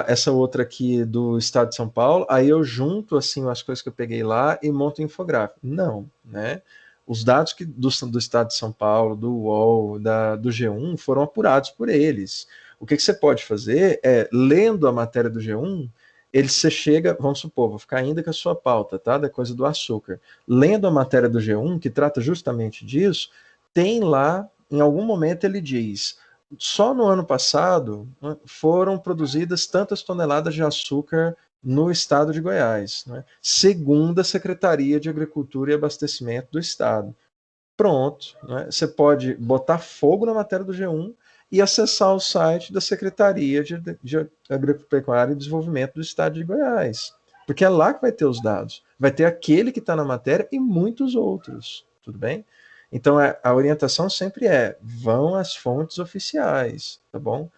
essa outra aqui do Estado de São Paulo, aí eu junto assim as coisas que eu peguei lá e monto um infográfico. Não, né? Os dados do Estado de São Paulo, do UOL, do G1 foram apurados por eles. O que você pode fazer é, lendo a matéria do G1, você chega, vamos supor, vou ficar ainda com a sua pauta, tá? Da coisa do açúcar. Lendo a matéria do G1, que trata justamente disso, tem lá, em algum momento ele diz, só no ano passado foram produzidas tantas toneladas de açúcar no estado de Goiás, né? Segundo a Secretaria de Agricultura e Abastecimento do estado. Pronto, né? Você pode botar fogo na matéria do G1 e acessar o site da Secretaria de Agropecuária e Desenvolvimento do Estado de Goiás. Porque é lá que vai ter os dados. Vai ter aquele que está na matéria e muitos outros. Tudo bem? Então, a orientação sempre vão às fontes oficiais, tá bom?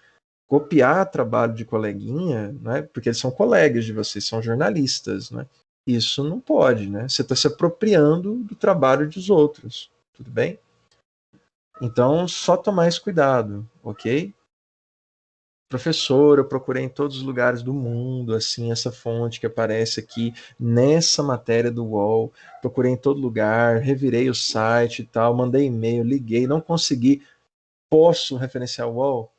Copiar trabalho de coleguinha, né? Porque eles são colegas de vocês, são jornalistas, né? Isso não pode, né? Você está se apropriando do trabalho dos outros, tudo bem? Então, só tomar esse cuidado, ok? Professor, eu procurei em todos os lugares do mundo, assim, essa fonte que aparece aqui nessa matéria do UOL, procurei em todo lugar, revirei o site e tal, mandei e-mail, liguei, não consegui. Posso referenciar o UOL?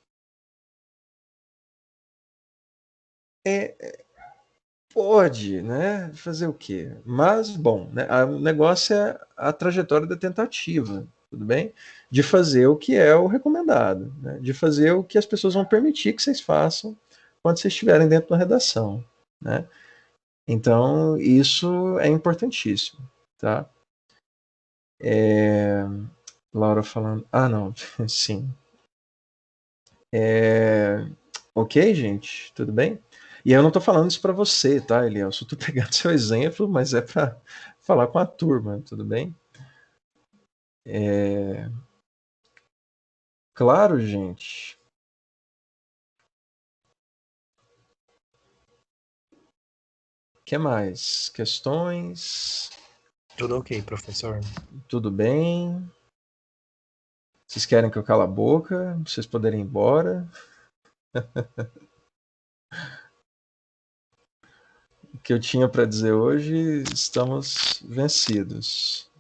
Pode, né? Fazer o quê? Mas, bom, né? O negócio é a trajetória da tentativa, tudo bem? De fazer o que é o recomendado, né? De fazer o que as pessoas vão permitir que vocês façam quando vocês estiverem dentro da redação, né? Então, isso é importantíssimo, tá? Laura falando... Ah, não, sim. Ok, gente? Tudo bem? E eu não estou falando isso para você, tá, Eliel? Só estou pegando seu exemplo, mas é para falar com a turma, tudo bem? Claro, gente. O que mais? Questões? Tudo ok, professor. Tudo bem? Vocês querem que eu cale a boca? Pra vocês poderem ir embora? O que eu tinha para dizer hoje, estamos vencidos.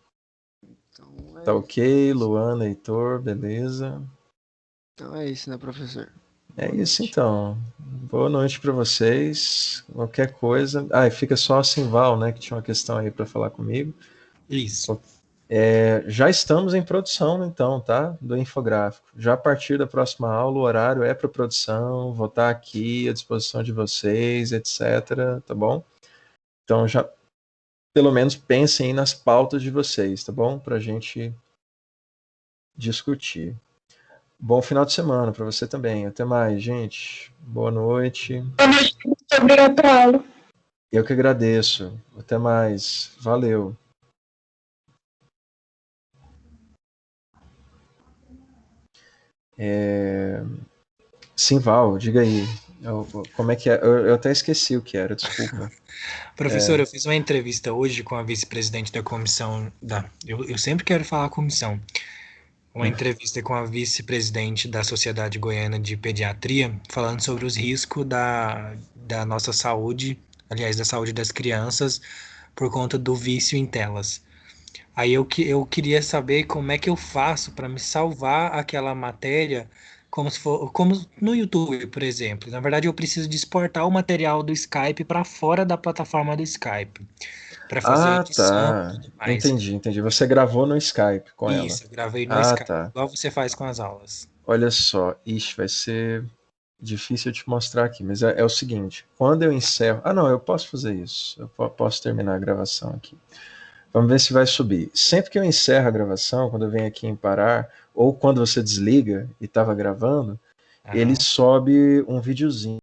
Então Tá ok, Luana, Heitor, beleza? Então é isso, né, professor? É Boa isso noite. então. Boa noite para vocês. Qualquer coisa. E fica só a Simval, né? Que tinha uma questão aí para falar comigo. Isso. Já estamos em produção, então, tá? Do infográfico. Já a partir da próxima aula, o horário é para produção. Vou estar aqui à disposição de vocês, etc. Tá bom? Então, já pelo menos pensem aí nas pautas de vocês, tá bom? Para a gente discutir. Bom final de semana para você também. Até mais, gente. Boa noite. Boa noite, professor. Obrigada pela aula. Eu que agradeço. Até mais. Valeu. Sim, Val, diga aí. Como é que é? Eu até esqueci o que era, desculpa. Professor, eu fiz uma entrevista hoje com a vice-presidente da comissão da. Eu sempre quero falar comissão. uma entrevista com a vice-presidente da Sociedade Goiana de Pediatria, falando sobre os riscos da nossa saúde, aliás, da saúde das crianças, por conta do vício em telas. Aí eu queria saber como é que eu faço para me salvar aquela matéria, como no YouTube, por exemplo. Na verdade, eu preciso de exportar o material do Skype para fora da plataforma do Skype, para fazer Ah, edição e tá. tudo mais. Entendi. Você gravou no Skype com ela. Isso, eu gravei no Ah, Skype, tá. igual você faz com as aulas. Olha só. Ixi, vai ser difícil eu te mostrar aqui, mas é o seguinte. Quando eu encerro... Ah, não, eu posso fazer isso. Eu posso terminar a gravação aqui. Vamos ver se vai subir. Sempre que eu encerro a gravação, quando eu venho aqui em parar, ou quando você desliga e estava gravando, ele sobe um videozinho